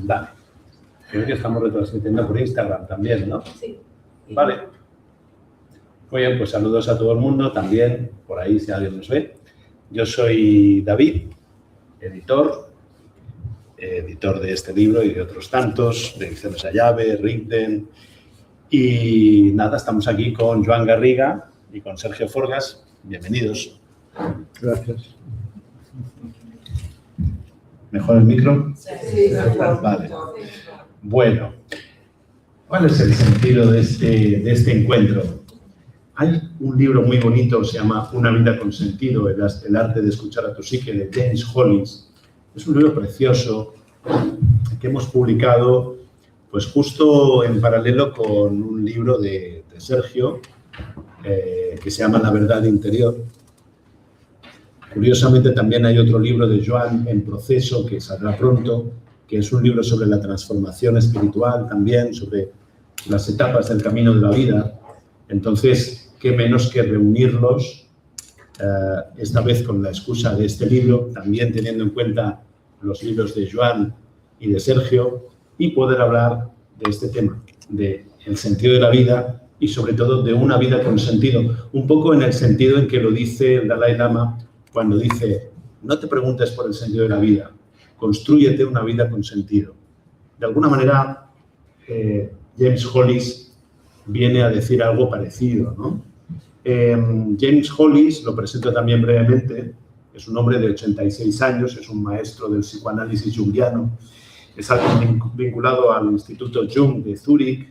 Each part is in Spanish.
Vale. Creo que estamos retransmitiendo por Instagram también, ¿no? Sí. Vale. Muy bien, pues saludos a todo el mundo también, por ahí si alguien nos ve. Yo soy David, editor de este libro y de otros tantos, de Ediciones Allave, Rigden. Y nada, estamos aquí con Joan Garriga y con Sergio Forgas. Bienvenidos. Gracias. ¿Mejor el micro? Sí, Vale. Bueno, ¿cuál es el sentido de este encuentro? Hay un libro muy bonito, se llama Una vida con sentido, el arte de escuchar a tu psique, de James Hollis. Es un libro precioso que hemos publicado pues justo en paralelo con un libro de Sergio que se llama La verdad interior. Curiosamente también hay otro libro de Joan en proceso que saldrá pronto, que es un libro sobre la transformación espiritual también, sobre las etapas del camino de la vida. Entonces, qué menos que reunirlos, esta vez con la excusa de este libro, también teniendo en cuenta los libros de Joan y de Sergio, y poder hablar de este tema, del sentido de la vida y sobre todo de una vida con sentido, un poco en el sentido en que lo dice el Dalai Lama cuando dice, no te preguntes por el sentido de la vida, constrúyete una vida con sentido. De alguna manera, James Hollis viene a decir algo parecido, ¿no? James Hollis, lo presento también brevemente, es un hombre de 86 años, es un maestro del psicoanálisis junguiano, es alguien vinculado al Instituto Jung de Zúrich,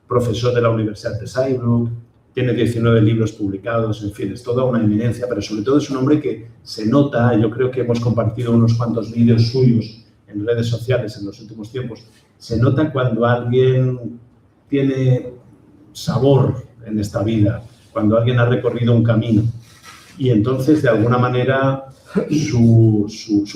profesor de la Universidad de Saarbrück, tiene 19 libros publicados, en fin, es toda una eminencia, pero sobre todo es un hombre que se nota, yo creo que hemos compartido unos cuantos vídeos suyos en redes sociales en los últimos tiempos, se nota cuando alguien tiene sabor en esta vida, cuando alguien ha recorrido un camino. Y entonces, de alguna manera, su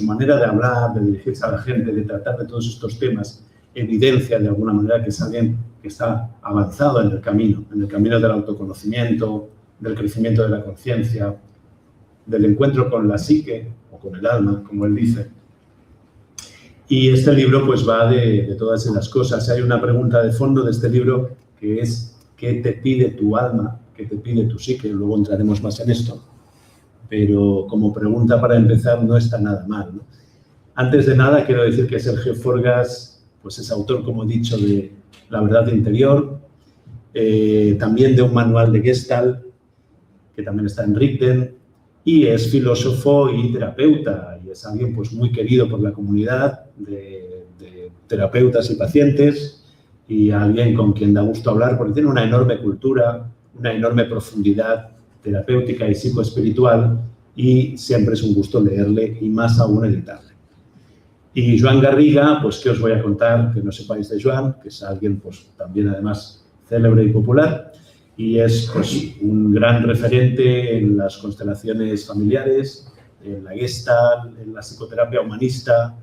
manera de hablar, de dirigirse a la gente, de tratar de todos estos temas, evidencia de alguna manera que es alguien que está avanzado en el camino del autoconocimiento, del crecimiento de la conciencia, del encuentro con la psique o con el alma, como él dice. Y este libro pues va de todas esas cosas. Hay una pregunta de fondo de este libro que es ¿qué te pide tu alma? ¿Qué te pide tu psique? Luego entraremos más en esto. Pero como pregunta para empezar no está nada mal, ¿no? Antes de nada quiero decir que Sergio Forgas pues es autor, como he dicho, de La verdad interior, también de un manual de Gestalt, que también está en Rigden, y es filósofo y terapeuta, y es alguien pues muy querido por la comunidad de terapeutas y pacientes, y alguien con quien da gusto hablar, porque tiene una enorme cultura, una enorme profundidad terapéutica y psicoespiritual, y siempre es un gusto leerle, y más aún editarle. Y Joan Garriga, pues, ¿qué os voy a contar que no sepáis de Joan? Que es alguien, pues, también además célebre y popular y es, pues, un gran referente en las constelaciones familiares, en la Gestalt, en la psicoterapia humanista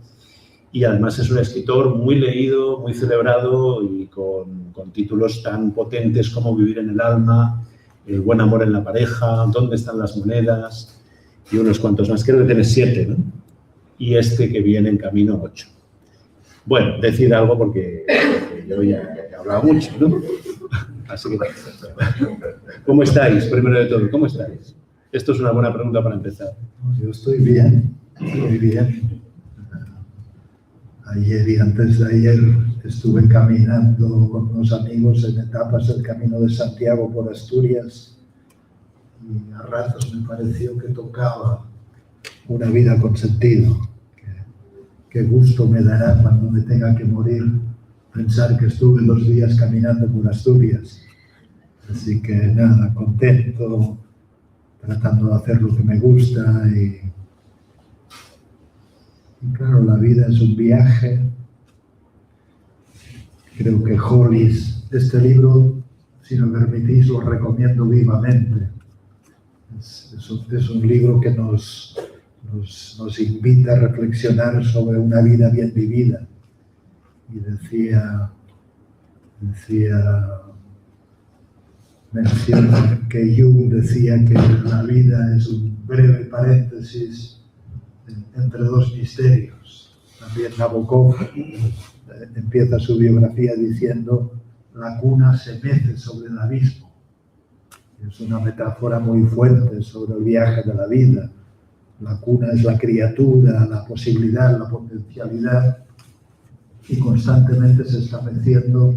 y además es un escritor muy leído, muy celebrado y con títulos tan potentes como Vivir en el alma, El buen amor en la pareja, ¿Dónde están las monedas? Y unos cuantos más. Creo que tiene 7, ¿no? Y este que viene en camino 8. Bueno, decid algo porque yo ya he hablado mucho, ¿no? Así que, ¿cómo estáis? Primero de todo, ¿cómo estáis? Esto es una buena pregunta para empezar. Yo estoy bien, estoy bien. Ayer y antes de ayer estuve caminando con unos amigos en etapas del Camino de Santiago por Asturias y a ratos me pareció que tocaba una vida con sentido. Qué gusto me dará cuando me tenga que morir pensar que estuve 2 días caminando por Asturias. Así que nada, contento, tratando de hacer lo que me gusta y claro, la vida es un viaje. Creo que Hollis, este libro, si me permitís, lo recomiendo vivamente. Es un libro que nos invita a reflexionar sobre una vida bien vivida. Y menciona que Jung decía que la vida es un breve paréntesis entre dos misterios. También Nabokov empieza su biografía diciendo: la cuna se mece sobre el abismo. Es una metáfora muy fuerte sobre el viaje de la vida. La cuna es la criatura, la posibilidad, la potencialidad, y constantemente se está meciendo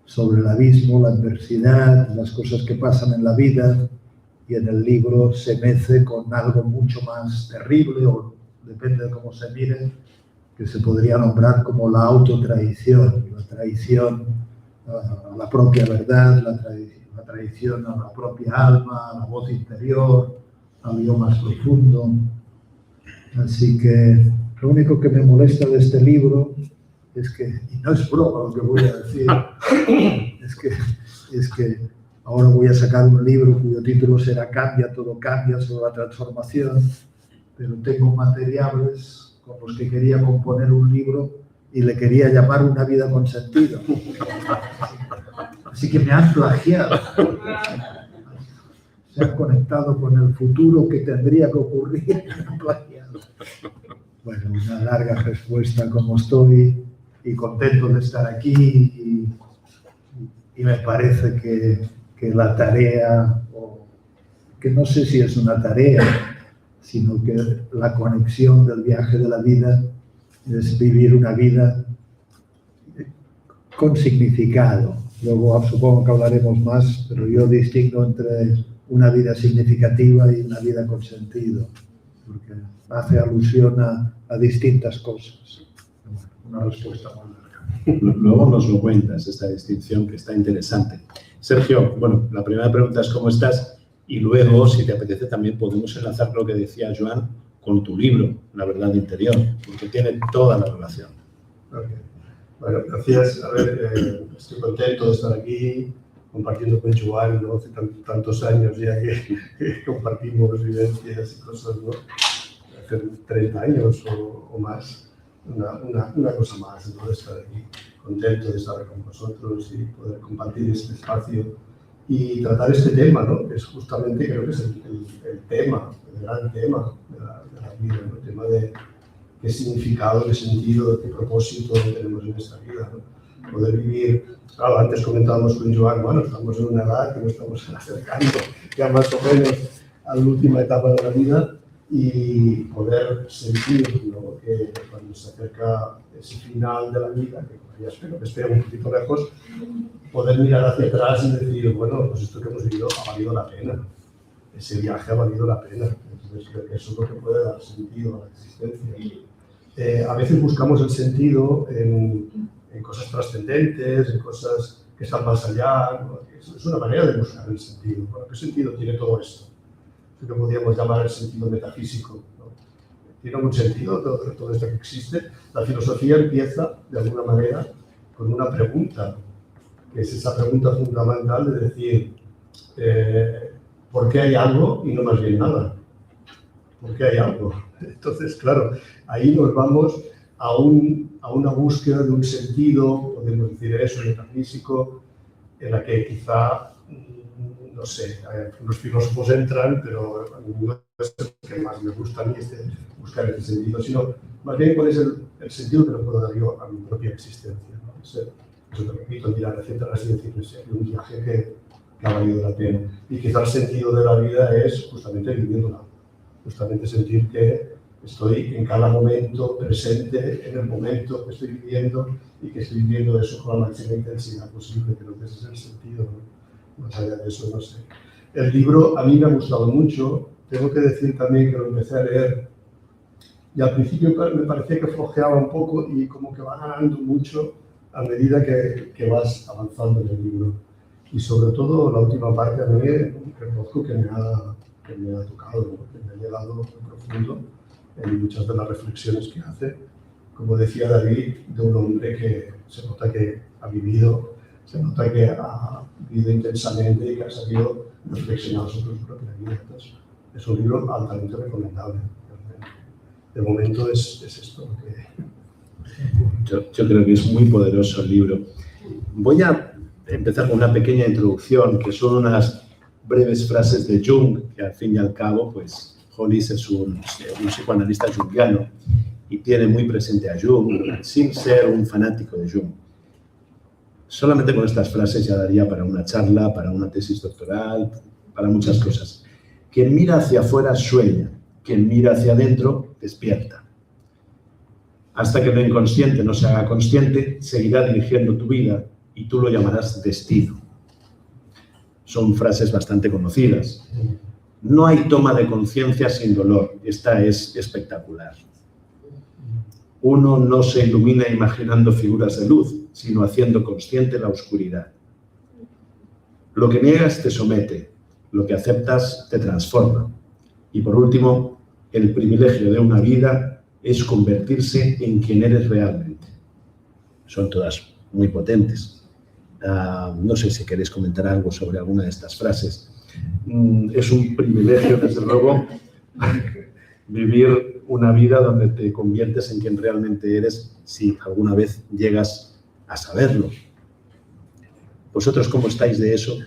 sobre el abismo, la adversidad, las cosas que pasan en la vida, y en el libro se mece con algo mucho más terrible, o depende de cómo se mire, que se podría nombrar como la autotraición, la traición a la propia verdad, la traición a la propia alma, a la voz interior, al yo más profundo. Así que lo único que me molesta de este libro es que, y no es broma lo que voy a decir, es que ahora voy a sacar un libro cuyo título será Cambia, todo cambia, sobre la transformación, pero tengo materiales con los que quería componer un libro y le quería llamar Una vida con sentido. Así que me han plagiado. Se han conectado con el futuro que tendría que ocurrir y me han plagiado. Bueno, una larga respuesta, como estoy, y contento de estar aquí, y me parece que la tarea, o que no sé si es una tarea, sino que la conexión del viaje de la vida es vivir una vida con significado. Luego supongo que hablaremos más, pero yo distingo entre una vida significativa y una vida con sentido, porque hace alusión a distintas cosas. Una respuesta muy larga. Luego nos lo cuentas, esta distinción que está interesante. Sergio, bueno, la primera pregunta es ¿cómo estás? Y luego, si te apetece, también podemos enlazar lo que decía Joan con tu libro, La verdad interior, porque tiene toda la relación. Okay. Bueno, gracias. A ver, estoy contento de estar aquí compartiendo con Joan, ¿no? Hace tantos años ya que compartimos vivencias y cosas, ¿no? Hace 30 años o más. Una cosa más, ¿no? De estar aquí, contento de estar con vosotros y poder compartir este espacio y tratar este tema, ¿no? Que es justamente, creo que es el tema, el gran tema de la vida, ¿no? El tema de qué significado, qué sentido, qué propósito tenemos en esta vida, ¿no? Poder vivir, claro, antes comentábamos con Joan, bueno, estamos en una edad que nos estamos acercando ya más o menos a la última etapa de la vida, y poder sentir, ¿no? Que cuando se acerca ese final de la vida, que ya espero que esté un poquito lejos, poder mirar hacia atrás y decir, bueno, pues esto que hemos vivido ha valido la pena, ese viaje ha valido la pena. Entonces creo que eso es lo que puede dar sentido a la existencia. A veces buscamos el sentido en cosas trascendentes, en cosas que están más allá, ¿no? Es una manera de buscar el sentido. Bueno, ¿qué sentido tiene todo esto? Lo que podríamos llamar el sentido metafísico, ¿no? ¿Tiene algún sentido todo esto que existe? La filosofía empieza, de alguna manera, con una pregunta, que es esa pregunta fundamental de decir, ¿por qué hay algo y no más bien nada? ¿Por qué hay algo? Entonces, claro, ahí nos vamos a una búsqueda de un sentido, podemos decir eso, metafísico, en la que quizá, no sé, los filósofos entran, pero no es el que más me gusta a mí buscar ese sentido, sino más bien cuál es el sentido que le puedo dar yo a mi propia existencia, ¿no? Eso me permito mirar hacia atrás y decir, es un viaje que ha valido la pena. Y quizá el sentido de la vida es justamente viviéndola, justamente sentir que estoy en cada momento presente en el momento que estoy viviendo y que estoy viviendo eso con la máxima intensidad posible. Creo que ese es el sentido, ¿no? Más allá de eso, no sé. El libro a mí me ha gustado mucho. Tengo que decir también que lo empecé a leer y al principio me parecía que flojeaba un poco y como que va ganando mucho a medida que vas avanzando en el libro. Y sobre todo la última parte a mí reconozco que me ha tocado, ¿no? Que me ha llegado muy profundo en muchas de las reflexiones que hace. Como decía David, de un hombre que se nota que ha vivido, se nota que ha vivido intensamente y que ha sabido reflexionar sobre su propia vida. Entonces, es un libro altamente recomendable. De momento es esto lo que... Yo creo que es muy poderoso el libro. Voy a empezar con una pequeña introducción, que son unas breves frases de Jung, que al fin y al cabo, pues, Hollis es un psicoanalista jungiano y tiene muy presente a Jung, sin ser un fanático de Jung. Solamente con estas frases ya daría para una charla, para una tesis doctoral, para muchas cosas. Quien mira hacia afuera sueña, quien mira hacia adentro despierta. Hasta que lo inconsciente no se haga consciente, seguirá dirigiendo tu vida y tú lo llamarás destino. Son frases bastante conocidas. No hay toma de conciencia sin dolor. Esta es espectacular. Uno no se ilumina imaginando figuras de luz, sino haciendo consciente la oscuridad. Lo que niegas te somete, lo que aceptas te transforma. Y por último, el privilegio de una vida es convertirse en quien eres realmente. Son todas muy potentes. No sé si queréis comentar algo sobre alguna de estas frases. Es un privilegio, desde luego, vivir una vida donde te conviertes en quien realmente eres, si alguna vez llegas a saberlo. ¿Vosotros cómo estáis de eso?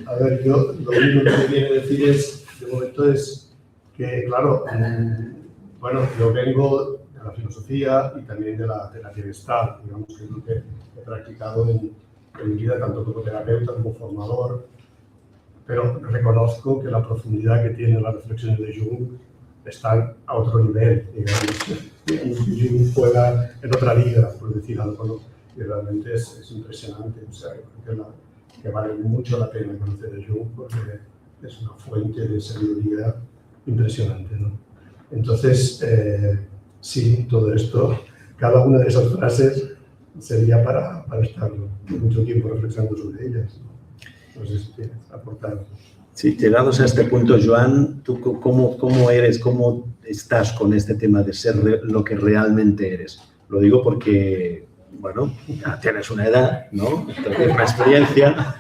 A ver, yo lo único que me viene a decir de momento es que, claro, bueno, yo vengo de la filosofía y también de la terapia gestal, digamos que es lo que he practicado en mi vida, tanto como terapeuta como formador, pero reconozco que la profundidad que tienen las reflexiones de Jung están a otro nivel, digamos. Jung juega en otra liga, por decir algo, ¿no? Y realmente es impresionante, o sea, creo que vale mucho la pena conocer a Jung porque es una fuente de sabiduría impresionante, ¿no? Entonces, sí, todo esto, cada una de esas frases sería para estar mucho tiempo reflexionando sobre ellas, ¿no? No sé si quieres aportar. Sí, llegados a este punto, Joan, ¿tú cómo eres, cómo estás con este tema de ser lo que realmente eres? Lo digo porque, bueno, ya tienes una edad, ¿no? Entonces, una experiencia,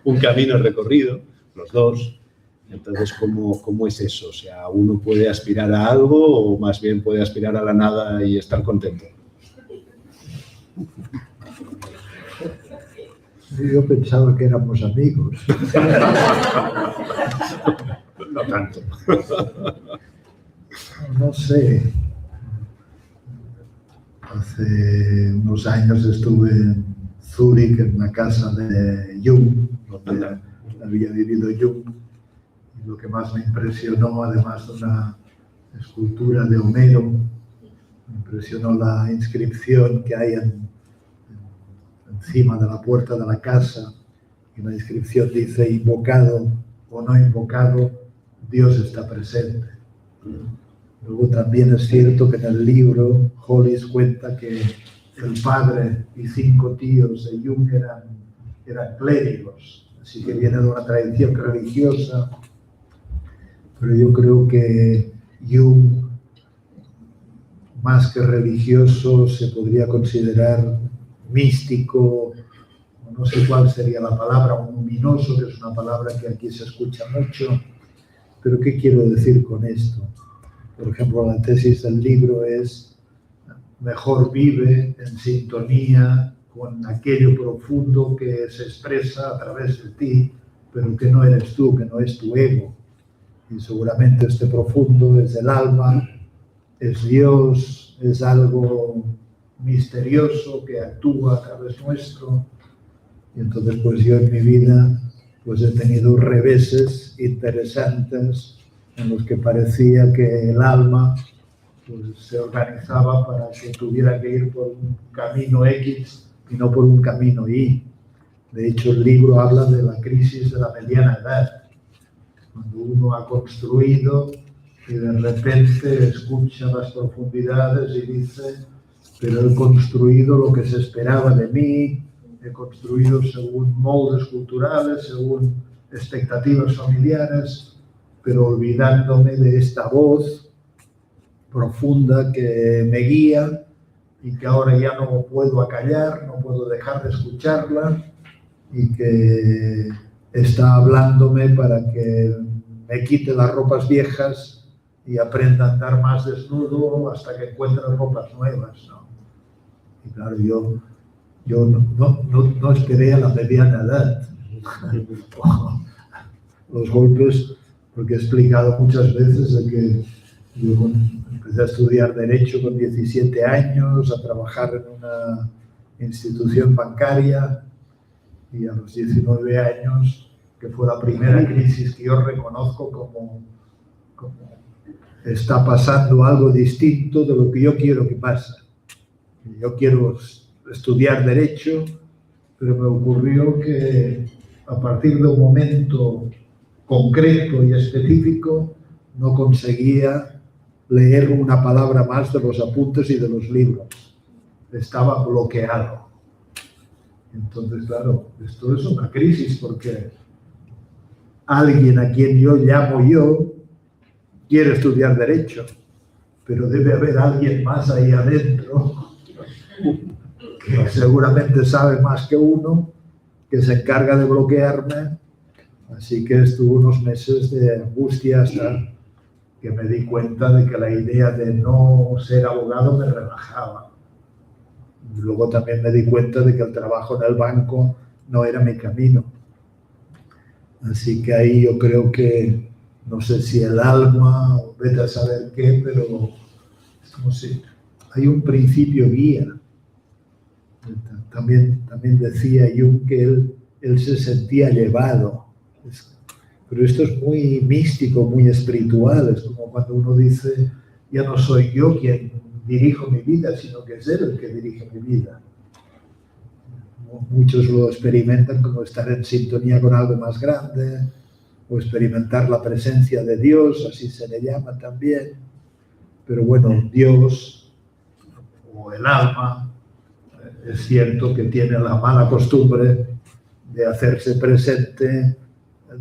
un camino recorrido, los dos. Entonces, ¿cómo es eso? O sea, ¿uno puede aspirar a algo o más bien puede aspirar a la nada y estar contento? Yo pensaba que éramos amigos. No tanto. No sé. Hace unos años estuve en Zúrich, en una casa de Jung, donde había vivido Jung. Y lo que más me impresionó, además de una escultura de Homero, me impresionó la inscripción que hay encima de la puerta de la casa. Y la inscripción dice: invocado o no invocado, Dios está presente. Luego también es cierto que en el libro Hollis cuenta que el padre y 5 tíos de Jung eran clérigos, así que viene de una tradición religiosa, pero yo creo que Jung, más que religioso, se podría considerar místico, no sé cuál sería la palabra, un luminoso, que es una palabra que aquí se escucha mucho. Pero ¿qué quiero decir con esto? Por ejemplo, la tesis del libro es: mejor vive en sintonía con aquello profundo que se expresa a través de ti, pero que no eres tú, que no es tu ego. Y seguramente este profundo es el alma, es Dios, es algo misterioso que actúa a través nuestro. Y entonces, pues yo en mi vida pues he tenido reveses interesantes en los que parecía que el alma pues se organizaba para que tuviera que ir por un camino X y no por un camino Y. De hecho, el libro habla de la crisis de la mediana edad, cuando uno ha construido y de repente escucha las profundidades y dice: pero he construido lo que se esperaba de mí, he construido según moldes culturales, según expectativas familiares, pero olvidándome de esta voz profunda que me guía y que ahora ya no puedo acallar, no puedo dejar de escucharla y que está hablándome para que me quite las ropas viejas y aprenda a andar más desnudo hasta que encuentre ropas nuevas, ¿no? Y claro, yo no esperé a la mediana edad. Los golpes, porque he explicado muchas veces de que yo empecé a estudiar Derecho con 17 años, a trabajar en una institución bancaria y a los 19 años, que fue la primera crisis que yo reconozco como está pasando algo distinto de lo que yo quiero que pase. Yo quiero estudiar Derecho, pero me ocurrió que a partir de un momento concreto y específico no conseguía leer una palabra más de los apuntes y de los libros. Estaba bloqueado. Entonces, claro, esto es una crisis porque alguien a quien yo llamo yo quiere estudiar Derecho, pero debe haber alguien más ahí adentro que seguramente sabe más que uno, que se encarga de bloquearme. Así que estuve unos meses de angustia hasta que me di cuenta de que la idea de no ser abogado me relajaba. Luego también me di cuenta de que el trabajo en el banco no era mi camino. Así que ahí yo creo que, no sé si el alma, o vete a saber qué, pero es como si hay un principio guía. También decía Jung que él se sentía llevado. Pero esto es muy místico, muy espiritual. Es como cuando uno dice, ya no soy yo quien dirijo mi vida, sino que es él el que dirige mi vida. Muchos lo experimentan como estar en sintonía con algo más grande, o experimentar la presencia de Dios, así se le llama también. Pero bueno, Dios o el alma, es cierto que tiene la mala costumbre de hacerse presente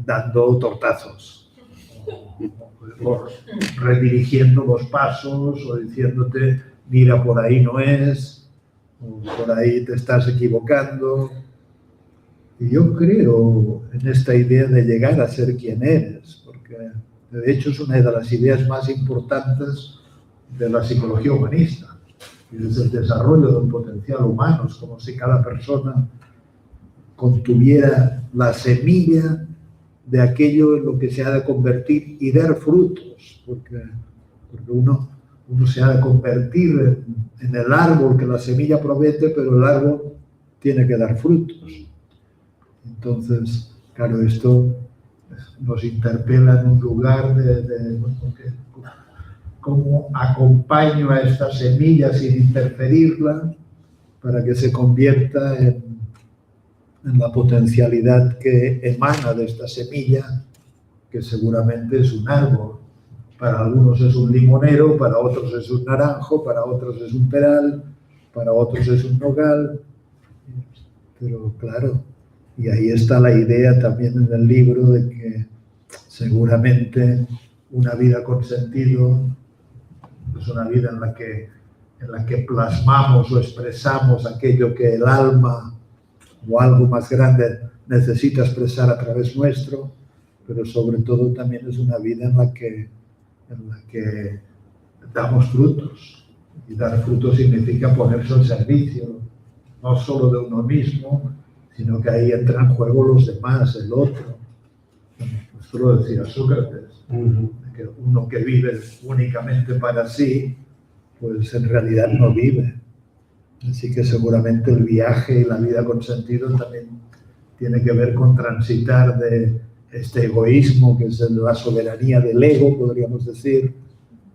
dando tortazos, o redirigiendo los pasos, o diciéndote, mira, por ahí no es, o por ahí te estás equivocando. Y yo creo en esta idea de llegar a ser quien eres, porque de hecho es una de las ideas más importantes de la psicología humanista, y es el desarrollo del potencial humano. Es como si cada persona contuviera la semilla de aquello en lo que se ha de convertir y dar frutos, porque uno se ha de convertir en el árbol que la semilla promete, pero el árbol tiene que dar frutos. Entonces, claro, esto nos interpela en un lugar de cómo acompaño a esta semilla sin interferirla para que se convierta en la potencialidad que emana de esta semilla, que seguramente es un árbol. Para algunos es un limonero, para otros es un naranjo, para otros es un peral, para otros es un nogal. Pero claro, y ahí está la idea también en el libro de que seguramente una vida con sentido es una vida en la que plasmamos o expresamos aquello que el alma o algo más grande necesita expresar a través nuestro, pero sobre todo también es una vida en la que damos frutos. Y dar frutos significa ponerse al servicio, no solo de uno mismo, sino que ahí entran en juego los demás, el otro. Esto lo decía Sócrates, que uno que vive únicamente para sí, pues en realidad no vive. Así que seguramente el viaje y la vida con sentido también tiene que ver con transitar de este egoísmo, que es la soberanía del ego, podríamos decir,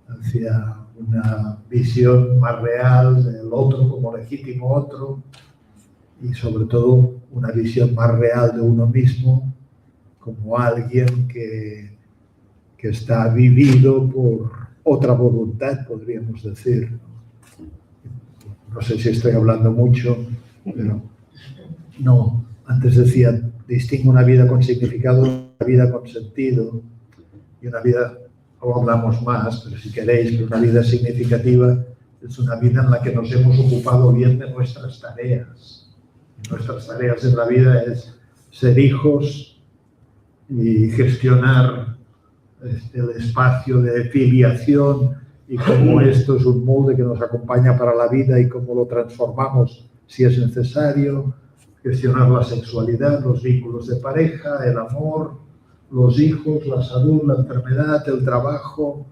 hacia una visión más real del otro como legítimo otro, y sobre todo una visión más real de uno mismo como alguien que está vivido por otra voluntad, podríamos decir. No sé si estoy hablando mucho, pero No, antes decía, distingo una vida con significado de una vida con sentido y una vida, ahora hablamos más, pero si queréis, pero una vida significativa es una vida en la que nos hemos ocupado bien de nuestras tareas. Nuestras tareas en la vida es ser hijos y gestionar el espacio de filiación y cómo esto es un molde que nos acompaña para la vida y cómo lo transformamos si es necesario, gestionar la sexualidad, los vínculos de pareja, el amor, los hijos, la salud, la enfermedad, el trabajo,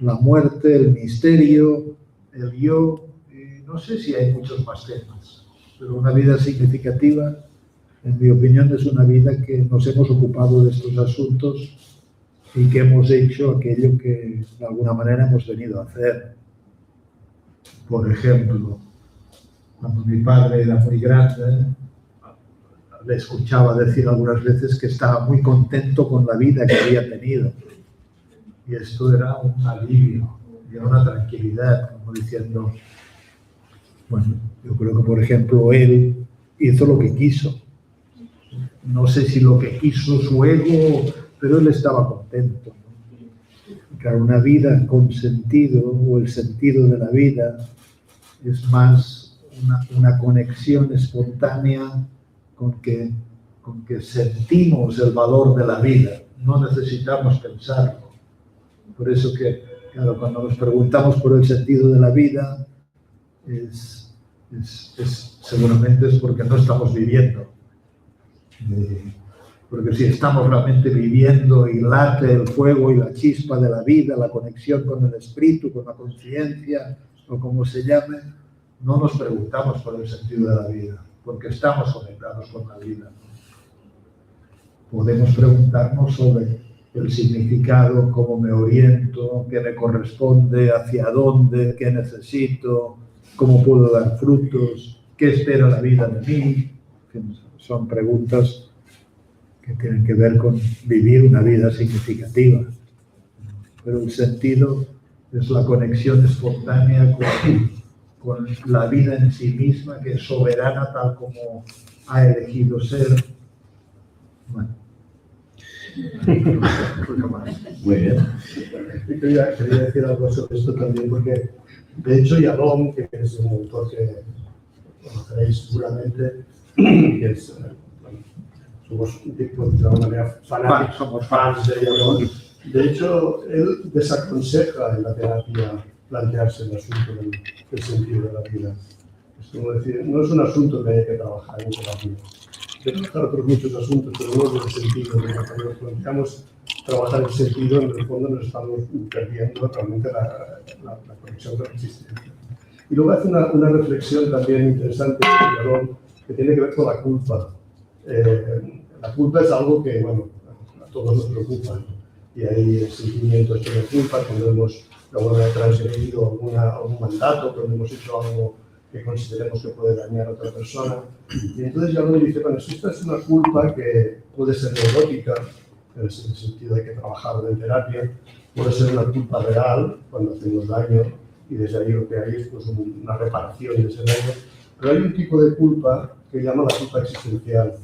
la muerte, el misterio, el yo, y no sé si hay muchos más temas, pero una vida significativa, en mi opinión, es una vida que nos hemos ocupado de estos asuntos y que hemos hecho aquello que de alguna manera hemos venido a hacer. Por ejemplo, cuando mi padre era muy grande, le escuchaba decir algunas veces que estaba muy contento con la vida que había tenido. Y esto era un alivio, era una tranquilidad, como diciendo, bueno, yo creo que, por ejemplo, él hizo lo que quiso. No sé si lo que quiso su ego, pero él estaba contento. Claro, una vida con sentido, o el sentido de la vida, es más una conexión espontánea con que sentimos el valor de la vida. No necesitamos pensarlo. Por eso que, claro, cuando nos preguntamos por el sentido de la vida, seguramente es porque no estamos viviendo. Porque si estamos realmente viviendo y late el fuego y la chispa de la vida, la conexión con el espíritu, con la conciencia, o como se llame, no nos preguntamos por el sentido de la vida, porque estamos conectados con la vida. Podemos preguntarnos sobre el significado, cómo me oriento, qué me corresponde, hacia dónde, qué necesito, cómo puedo dar frutos, qué espera la vida de mí. Son preguntas que tienen que ver con vivir una vida significativa. Pero el sentido es la conexión espontánea con la vida en sí misma, que es soberana tal como ha elegido ser. Bueno. Muy bien. Quería decir algo sobre esto también, porque de hecho Yalom, que es un autor que conoceréis seguramente, que es, somos de alguna manera fanáticos, somos fans de Yalom. De hecho, él desaconseja en la terapia plantearse el asunto del sentido de la vida. Es como decir, no es un asunto que hay que trabajar en terapia. Hay que trabajar otros muchos asuntos, pero no es el sentido. Cuando nos planteamos trabajar el sentido, en el fondo nos estamos perdiendo realmente la conexión con la existencia. Y luego hace una reflexión también interesante que tiene que ver con la culpa. La culpa es algo que, bueno, a todos nos preocupa, ¿no? Y hay sentimientos de culpa cuando hemos de alguna manera transgredido algún mandato, cuando hemos hecho algo que consideremos que puede dañar a otra persona. Y entonces ya uno dice, bueno, si esta es una culpa que puede ser neurótica, en el sentido de que trabajarla en terapia, puede ser una culpa real cuando hacemos daño, y desde ahí lo que hay es pues, una reparación de ese daño. Pero hay un tipo de culpa que llama la culpa existencial,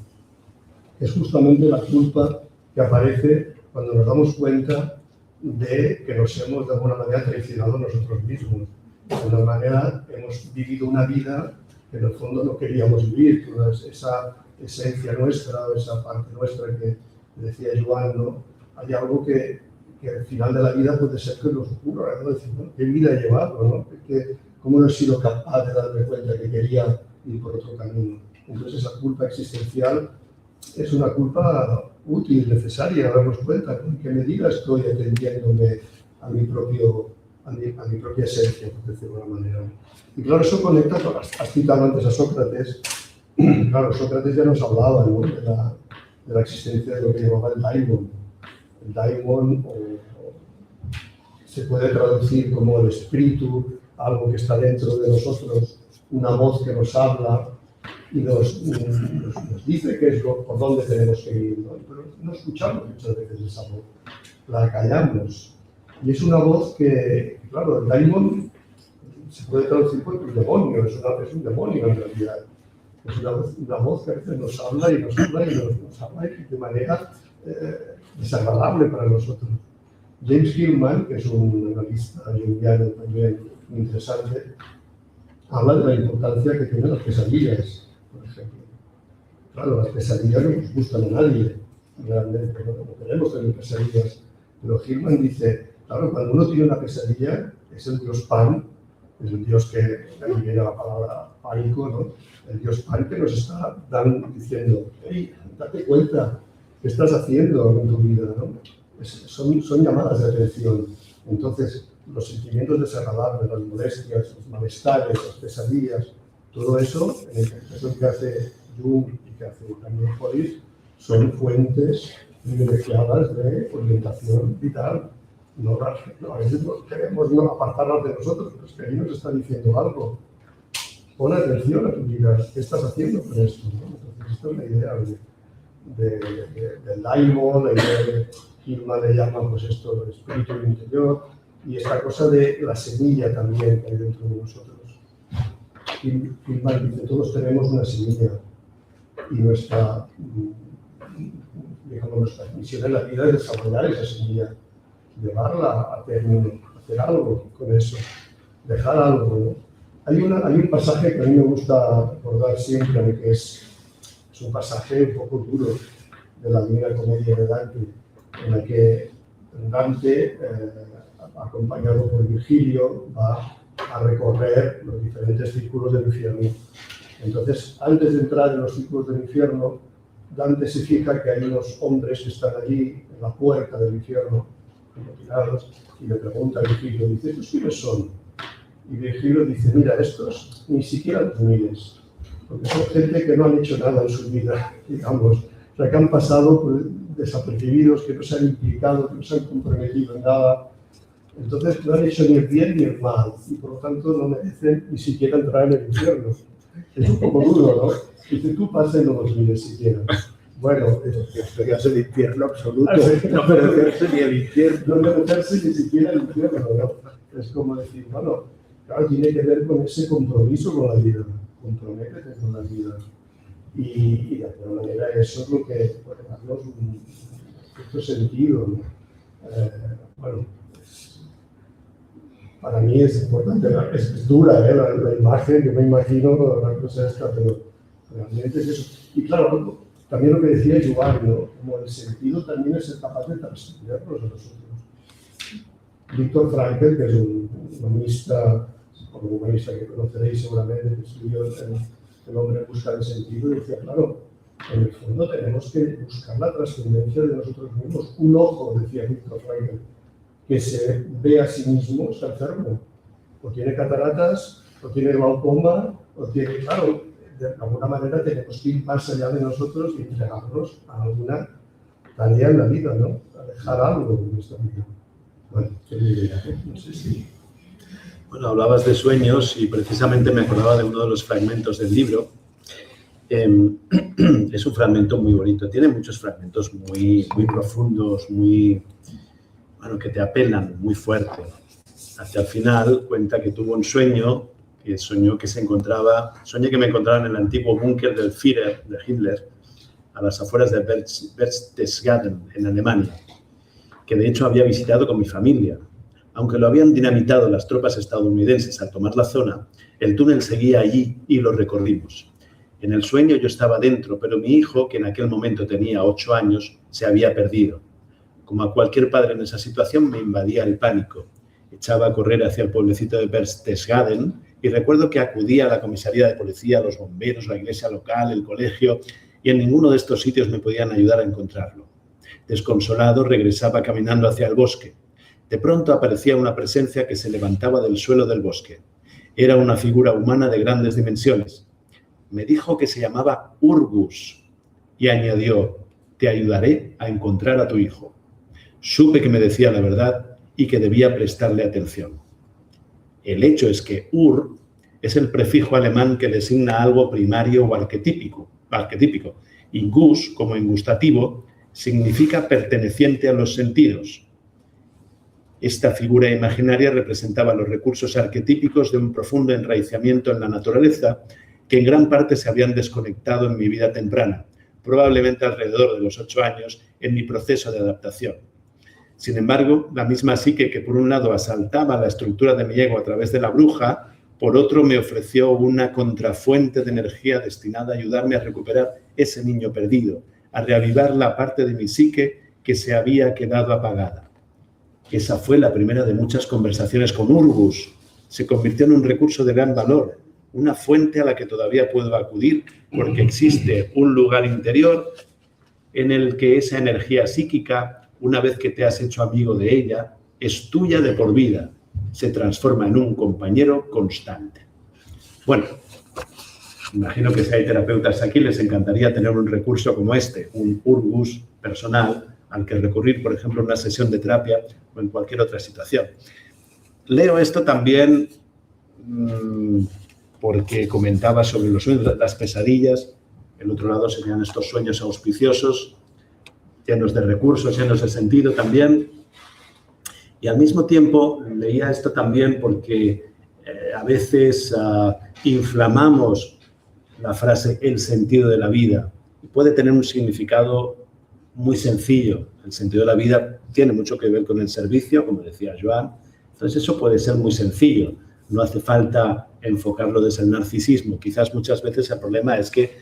que es justamente la culpa que aparece cuando nos damos cuenta de que nos hemos de alguna manera traicionado nosotros mismos. De alguna manera hemos vivido una vida que en el fondo no queríamos vivir, que esa esencia nuestra, o esa parte nuestra que decía Joan, ¿no? Hay algo que al final de la vida puede ser que nos ocurra, ¿no? Decir, ¿no? ¿Qué vida he llevado? ¿No? ¿Cómo no he sido capaz de darme cuenta que quería ir por otro camino? Entonces esa culpa existencial es una culpa útil, necesaria, darnos cuenta, ¿no? Que me diga estoy atendiéndome a mi propia esencia, por decirlo de alguna manera. Y claro, eso conecta, has citado antes a Sócrates. Claro, Sócrates ya nos hablaba, ¿no? de la existencia de lo que llamaba el daimon. El daimon se puede traducir como el espíritu, algo que está dentro de nosotros, una voz que nos habla y nos dice qué es por dónde tenemos que ir, ¿no? Pero no escuchamos muchas veces esa voz, la callamos. Y es una voz que, claro, el daimon se puede traducir por un demonio, es un demonio en realidad. Es una voz que a veces nos habla y nos habla y nos habla de manera desagradable para nosotros. James Hillman, que es un analista junguiano también muy interesante, habla de la importancia que tienen las pesadillas, por ejemplo. Claro, las pesadillas no nos gustan a nadie, realmente, no queremos tener pesadillas. Pero Hillman dice, claro, cuando uno tiene una pesadilla, es el dios Pan, es el dios que, ahí viene la palabra pánico, ¿no? El dios Pan que nos está diciendo, hey, date cuenta, ¿qué estás haciendo en tu vida, ¿no? Son llamadas de atención. Entonces, los sentimientos desagradables, las molestias, los malestares, las pesadillas, todo eso, en el caso que hace Jung y que hace también Hollis, son fuentes privilegiadas de orientación vital. No, a veces queremos no apartarlas de nosotros, pero es que ahí nos está diciendo algo. Pon atención a tu vida, ¿qué estás haciendo con esto? ¿No? Entonces, esta es la idea del daimon, la idea de Hillman le llama pues esto, el espíritu interior, y esta cosa de la semilla también que hay dentro de nosotros. Hillman dice, todos tenemos una semilla, y nuestra misión en la vida es desarrollar esa semilla, llevarla a término, hacer algo con eso, dejar algo, ¿no? Hay un pasaje que a mí me gusta recordar siempre, que es un pasaje un poco duro de la Divina Comedia de Dante, en la que Dante, acompañado por Virgilio, va a recorrer los diferentes círculos del infierno. Entonces, antes de entrar en los círculos del infierno, Dante se fija que hay unos hombres que están allí en la puerta del infierno, como tirados, y le pregunta a Virgilio, dice, ¿estos quiénes son? Y Virgilio dice, mira, estos ni siquiera los mires, porque son gente que no han hecho nada en su vida, digamos, o sea, que han pasado pues, desapercibidos, que no se han implicado, que no se han comprometido en nada. Entonces no han hecho ni el bien ni el mal, y por lo tanto no merecen ni siquiera entrar en el infierno. Es un poco duro, ¿no? Dice, tú pasa y no los mires siquiera. Bueno, esto ya es el infierno absoluto, no merecerse ni el infierno. No merecerse ni siquiera el infierno, ¿no? Es como decir, bueno, claro, tiene que ver con ese compromiso con la vida, comprométete con la vida. Y de alguna manera eso es lo que puede darnos un cierto sentido, ¿no? Bueno, para mí es importante, es dura la imagen, yo me imagino la cosa esta, pero realmente es eso. Y claro, también lo que decía Joan, ¿no? Como el sentido también es ser capaz de transcendernos a nosotros. Viktor Frankl, que es un humanista que conoceréis seguramente, que escribió El hombre en busca del sentido, y decía, claro, en el fondo tenemos que buscar la trascendencia de nosotros mismos. Un ojo, decía Viktor Frankl, que se ve a sí mismo, está enfermo. O tiene cataratas, o tiene glaucoma, o tiene, claro, de alguna manera tenemos que ir más allá de nosotros y entregarnos a alguna tarea en la vida, ¿no? A dejar algo en nuestra vida. Bueno, qué idea, ¿eh? No sé si... Bueno, hablabas de sueños y precisamente me acordaba de uno de los fragmentos del libro. Es un fragmento muy bonito, tiene muchos fragmentos muy profundos, bueno, que te apelan muy fuerte. Hacia el final cuenta que tuvo un sueño, que soñó que me encontraba en el antiguo búnker del Führer, de Hitler, a las afueras de Berchtesgaden, en Alemania, que de hecho había visitado con mi familia. Aunque lo habían dinamitado las tropas estadounidenses al tomar la zona, el túnel seguía allí y lo recorrimos. En el sueño yo estaba dentro, pero mi hijo, que en aquel momento tenía 8 años, se había perdido. Como a cualquier padre en esa situación, me invadía el pánico. Echaba a correr hacia el pueblecito de Berchtesgaden y recuerdo que acudía a la comisaría de policía, los bomberos, la iglesia local, el colegio, y en ninguno de estos sitios me podían ayudar a encontrarlo. Desconsolado, regresaba caminando hacia el bosque. De pronto aparecía una presencia que se levantaba del suelo del bosque. Era una figura humana de grandes dimensiones. Me dijo que se llamaba Urgus y añadió, te ayudaré a encontrar a tu hijo. Supe que me decía la verdad y que debía prestarle atención. El hecho es que Ur es el prefijo alemán que designa algo primario o arquetípico, y Gus, como en gustativo, significa perteneciente a los sentidos. Esta figura imaginaria representaba los recursos arquetípicos de un profundo enraizamiento en la naturaleza que en gran parte se habían desconectado en mi vida temprana, probablemente alrededor de los 8 años, en mi proceso de adaptación. Sin embargo, la misma psique que por un lado asaltaba la estructura de mi ego a través de la bruja, por otro me ofreció una contrafuente de energía destinada a ayudarme a recuperar ese niño perdido, a reavivar la parte de mi psique que se había quedado apagada. Esa fue la primera de muchas conversaciones con Urbus. Se convirtió en un recurso de gran valor, una fuente a la que todavía puedo acudir porque existe un lugar interior en el que esa energía psíquica, una vez que te has hecho amigo de ella, es tuya de por vida, se transforma en un compañero constante. Bueno, imagino que si hay terapeutas aquí les encantaría tener un recurso como este, un Urbus personal al que recurrir, por ejemplo, en una sesión de terapia o en cualquier otra situación. Leo esto también porque comentaba sobre los sueños, las pesadillas. El otro lado serían estos sueños auspiciosos, llenos de recursos, llenos de sentido también. Y al mismo tiempo leía esto también porque a veces inflamamos la frase el sentido de la vida. Puede tener un significado muy sencillo. El sentido de la vida tiene mucho que ver con el servicio, como decía Joan. Entonces eso puede ser muy sencillo. No hace falta enfocarlo desde el narcisismo. Quizás muchas veces el problema es que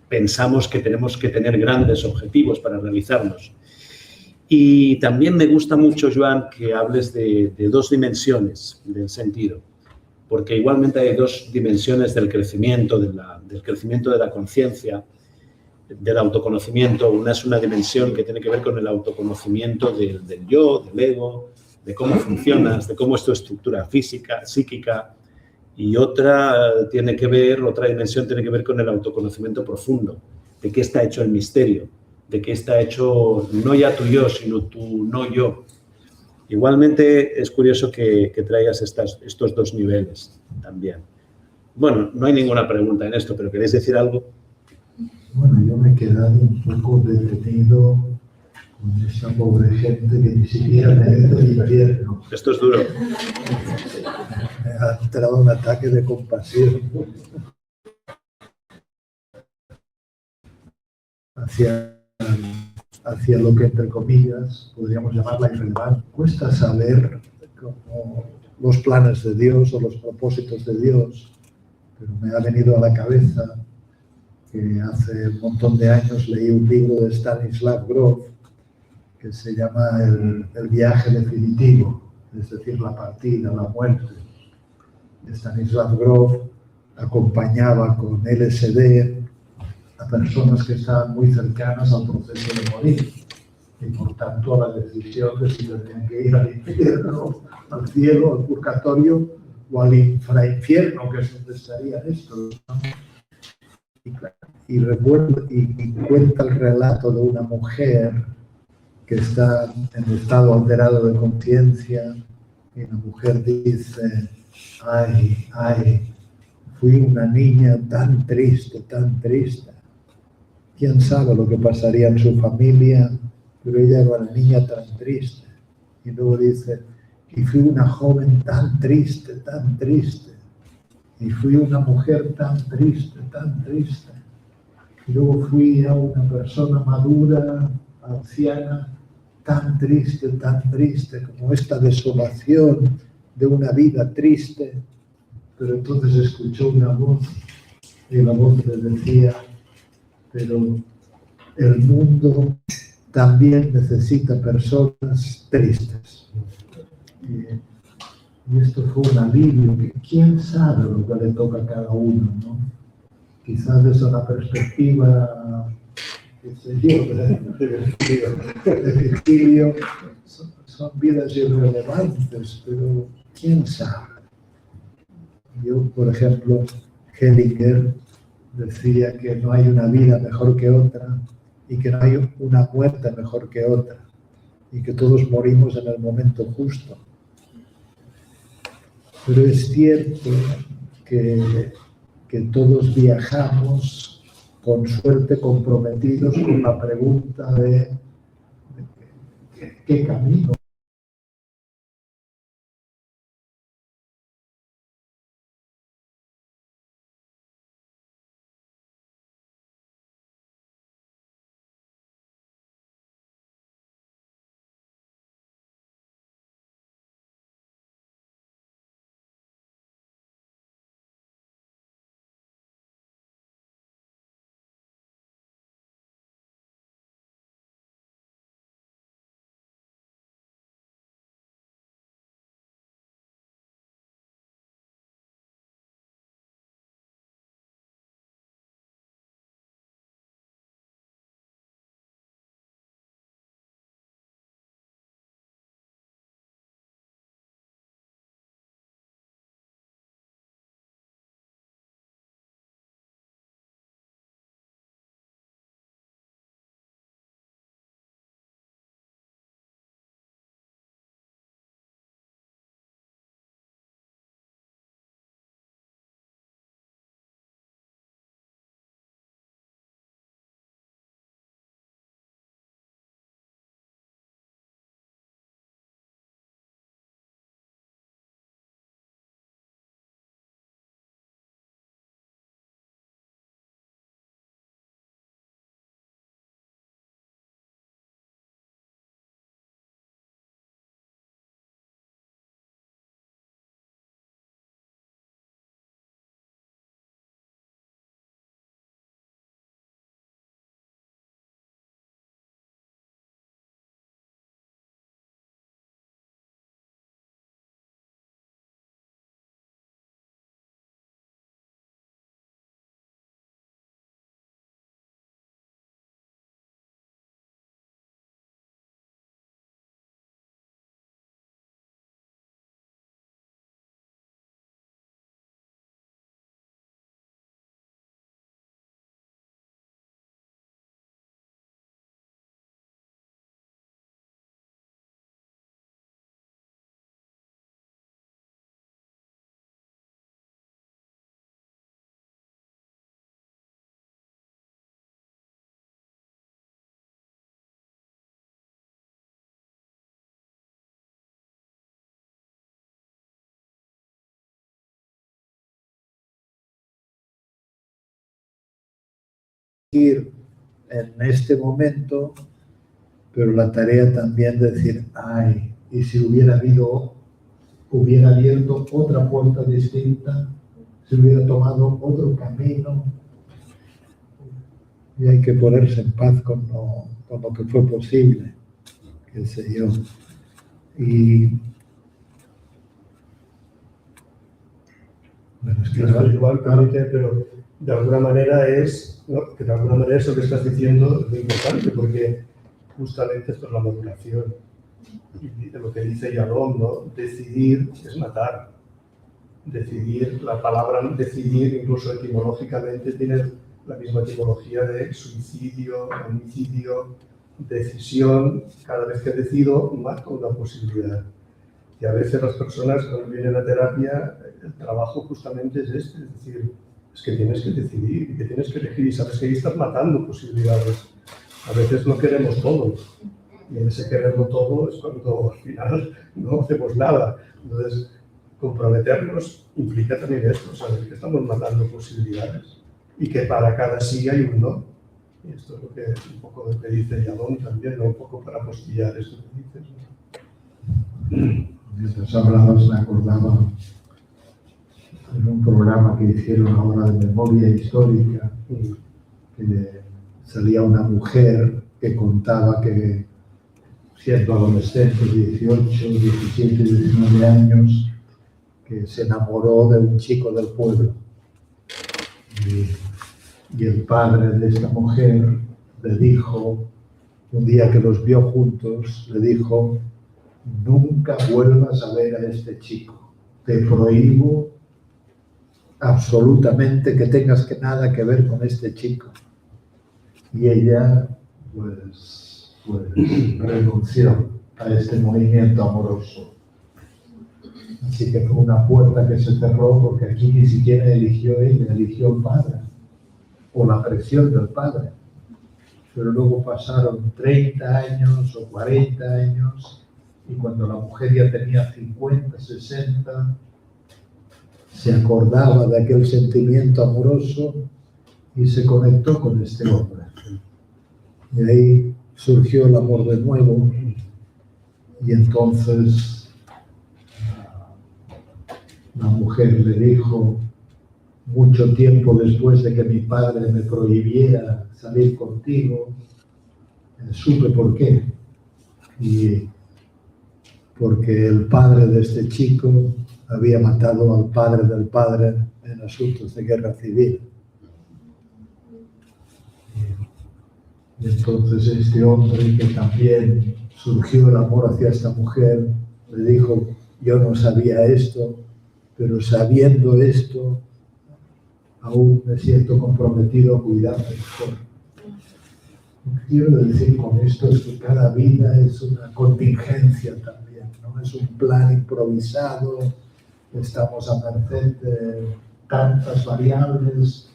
pensamos que tenemos que tener grandes objetivos para realizarlos. Y también me gusta mucho, Joan, que hables de 2 dimensiones del sentido, porque igualmente hay 2 dimensiones del crecimiento, del crecimiento de la conciencia, del autoconocimiento. Una es una dimensión que tiene que ver con el autoconocimiento del yo, del ego, de cómo funcionas, de cómo es tu estructura física, psíquica, y otra dimensión tiene que ver con el autoconocimiento profundo, de qué está hecho el misterio, de qué está hecho no ya tu yo, sino tu no yo. Igualmente es curioso que traigas estos 2 niveles también. Bueno, no hay ninguna pregunta en esto, pero ¿queréis decir algo? Bueno, yo me he quedado un poco detenido con esa pobre gente que ni siquiera me ha ido al infierno. Esto es duro. Me ha entrado un ataque de compasión hacia lo que, entre comillas, podríamos llamar la irrelevancia. Cuesta saber cómo los planes de Dios o los propósitos de Dios, pero me ha venido a la cabeza que hace un montón de años leí un libro de Stanislav Grof que se llama El viaje definitivo, es decir, la partida, la muerte. Stanislav Grof acompañaba con LSD a personas que estaban muy cercanas al proceso de morir y por tanto a la decisión de si tenían que ir al infierno, al cielo, al purgatorio o al infrainfierno, que es donde estarían estos. Y cuenta el relato de una mujer que está en estado alterado de conciencia y la mujer dice: ay, fui una niña tan triste, tan triste. ¿Quién sabe lo que pasaría en su familia? Pero ella era una niña tan triste. Y luego dice: y fui una joven tan triste, tan triste. Y fui una mujer tan triste, tan triste. Y luego fui a una persona madura, anciana, tan triste, como esta desolación de una vida triste. Pero entonces escuchó una voz y la voz le decía: pero el mundo también necesita personas tristes. Y esto fue un alivio, que quién sabe lo que le toca a cada uno, ¿no? Quizás desde una perspectiva, qué sé yo, de Virgilio, son vidas irrelevantes, pero quién sabe. Yo, por ejemplo, Hellinger decía que no hay una vida mejor que otra y que no hay una muerte mejor que otra y que todos morimos en el momento justo. Pero es cierto que todos viajamos con suerte comprometidos con la pregunta de qué camino en este momento, pero la tarea también de decir, ay, y si hubiera abierto otra puerta distinta, si hubiera tomado otro camino, y hay que ponerse en paz con lo que fue posible, qué sé yo. Y bueno, es que igual permite, pero de alguna manera es, ¿no? Que de alguna manera eso que estás diciendo es muy importante, porque justamente esto es la maduración. Y de lo que dice Yalom, ¿no? Decidir es matar. Decidir, la palabra decidir, incluso etimológicamente, tiene la misma etimología de suicidio, homicidio, decisión. Cada vez que decido, mato una posibilidad. Y a veces las personas, cuando vienen a terapia, el trabajo justamente es este, es decir, es que tienes que decidir, que tienes que elegir, y sabes que ahí estás matando posibilidades. A veces no queremos todo, y en ese quererlo todo es cuando al final no hacemos nada. Entonces, comprometernos implica también esto, saber que estamos matando posibilidades, y que para cada sí hay un no. Y esto es lo que un poco lo que dice Yalom también, ¿no? Un poco para apostillar esto que dices, ¿no? Mientras hablabas me acordaba en un programa que hicieron ahora de memoria histórica, que salía una mujer que contaba que siendo adolescente, 18, 17, 19 años, que se enamoró de un chico del pueblo. Y el padre de esta mujer le dijo, un día que los vio juntos, le dijo: nunca vuelvas a ver a este chico. Te prohíbo absolutamente que tengas nada que ver con este chico. Y ella, pues renunció a este movimiento amoroso. Así que fue una puerta que se cerró, porque aquí ni siquiera eligió ella, eligió el padre, o la presión del padre. Pero luego pasaron 30 años o 40 años, y cuando la mujer ya tenía 50, 60, se acordaba de aquel sentimiento amoroso y se conectó con este hombre. Y ahí surgió el amor de nuevo, y entonces la mujer le dijo, mucho tiempo después de que mi padre me prohibiera salir contigo, supe por qué. Y porque el padre de este chico había matado al padre del padre en asuntos de guerra civil. Y entonces este hombre, que también surgió el amor hacia esta mujer, le dijo, yo no sabía esto, pero sabiendo esto, aún me siento comprometido a cuidarme mejor. Lo que quiero decir con esto es que cada vida es una contingencia también, no es un plan improvisado, estamos a merced de tantas variables,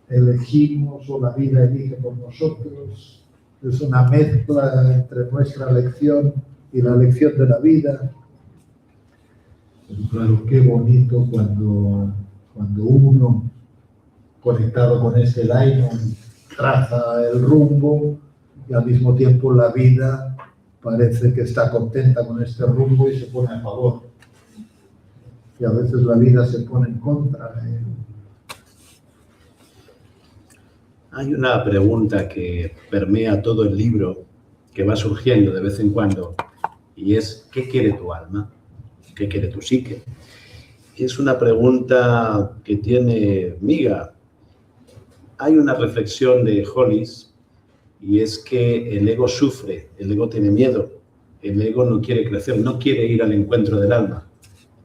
elegimos o la vida elige por nosotros, es una mezcla entre nuestra elección y la elección de la vida. Pero claro, qué bonito cuando uno, conectado con este Daimon, traza el rumbo, y al mismo tiempo la vida parece que está contenta con este rumbo y se pone a favor. Y a veces la vida se pone en contra. Hay una pregunta que permea todo el libro, que va surgiendo de vez en cuando, y es, ¿qué quiere tu alma? ¿Qué quiere tu psique? Es una pregunta que tiene miga. Hay una reflexión de Hollis, y es que el ego sufre, el ego tiene miedo, el ego no quiere crecer, no quiere ir al encuentro del alma,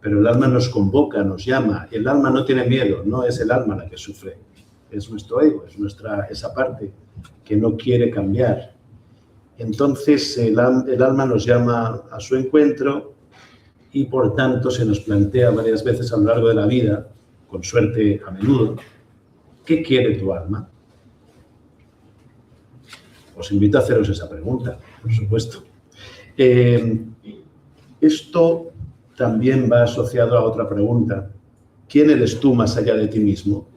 pero el alma nos convoca, nos llama. El alma no tiene miedo, no es el alma la que sufre, es nuestro ego, es esa parte que no quiere cambiar. Entonces el alma nos llama a su encuentro, y por tanto se nos plantea varias veces a lo largo de la vida, con suerte a menudo, ¿qué quiere tu alma? Os invito a haceros esa pregunta, por supuesto. Esto también va asociado a otra pregunta. ¿Quién eres tú más allá de ti mismo?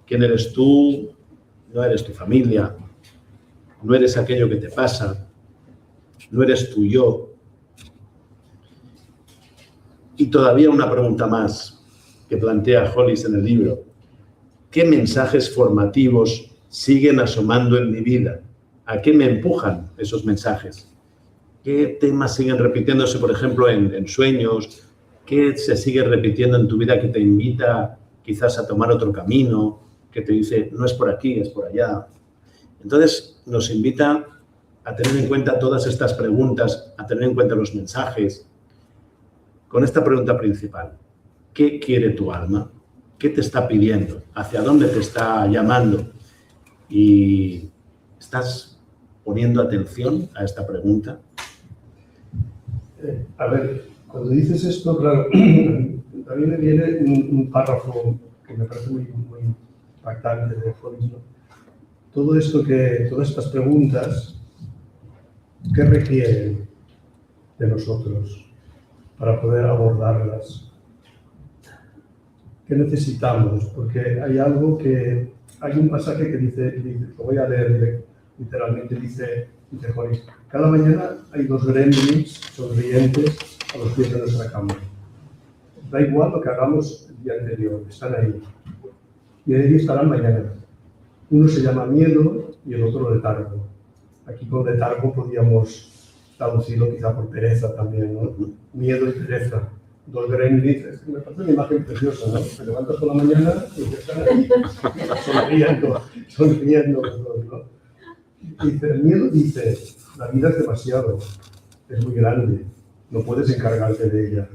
¿Quién eres tú no eres tu familia, no eres aquello que te pasa, no eres tu yo. Y todavía una pregunta más que plantea Hollis en el libro. ¿Qué mensajes formativos siguen asomando en mi vida? ¿A qué me empujan esos mensajes? ¿Qué temas siguen repitiéndose, por ejemplo, en sueños? ¿Qué se sigue repitiendo en tu vida que te invita quizás a tomar otro camino? Que te dice, no es por aquí, es por allá. Entonces, nos invita a tener en cuenta todas estas preguntas, a tener en cuenta los mensajes, con esta pregunta principal. ¿Qué quiere tu alma? ¿Qué te está pidiendo? ¿Hacia dónde te está llamando? ¿Y estás poniendo atención a esta pregunta? A ver, cuando dices esto, claro, a mí me viene un párrafo que me parece muy impactante de Hollis, ¿no? Todo esto todas estas preguntas, ¿qué requieren de nosotros para poder abordarlas? ¿Qué necesitamos? Porque hay un pasaje que dice, lo voy a leer literalmente, dice Hollis, cada mañana hay 2 gremlins sonrientes a los pies de nuestra cama. Da igual lo que hagamos el día anterior, están ahí. Y ahí estarán mañana. Uno se llama miedo y el otro letargo. Aquí con letargo podríamos traducirlo quizá por pereza también, ¿no? Miedo y pereza. 2 gremlins, me parece una imagen preciosa, ¿no? Te levantas por la mañana y están ahí sonriendo los dos, ¿no? Dice, el miedo dice, la vida es demasiado, es muy grande, no puedes encargarte de ella,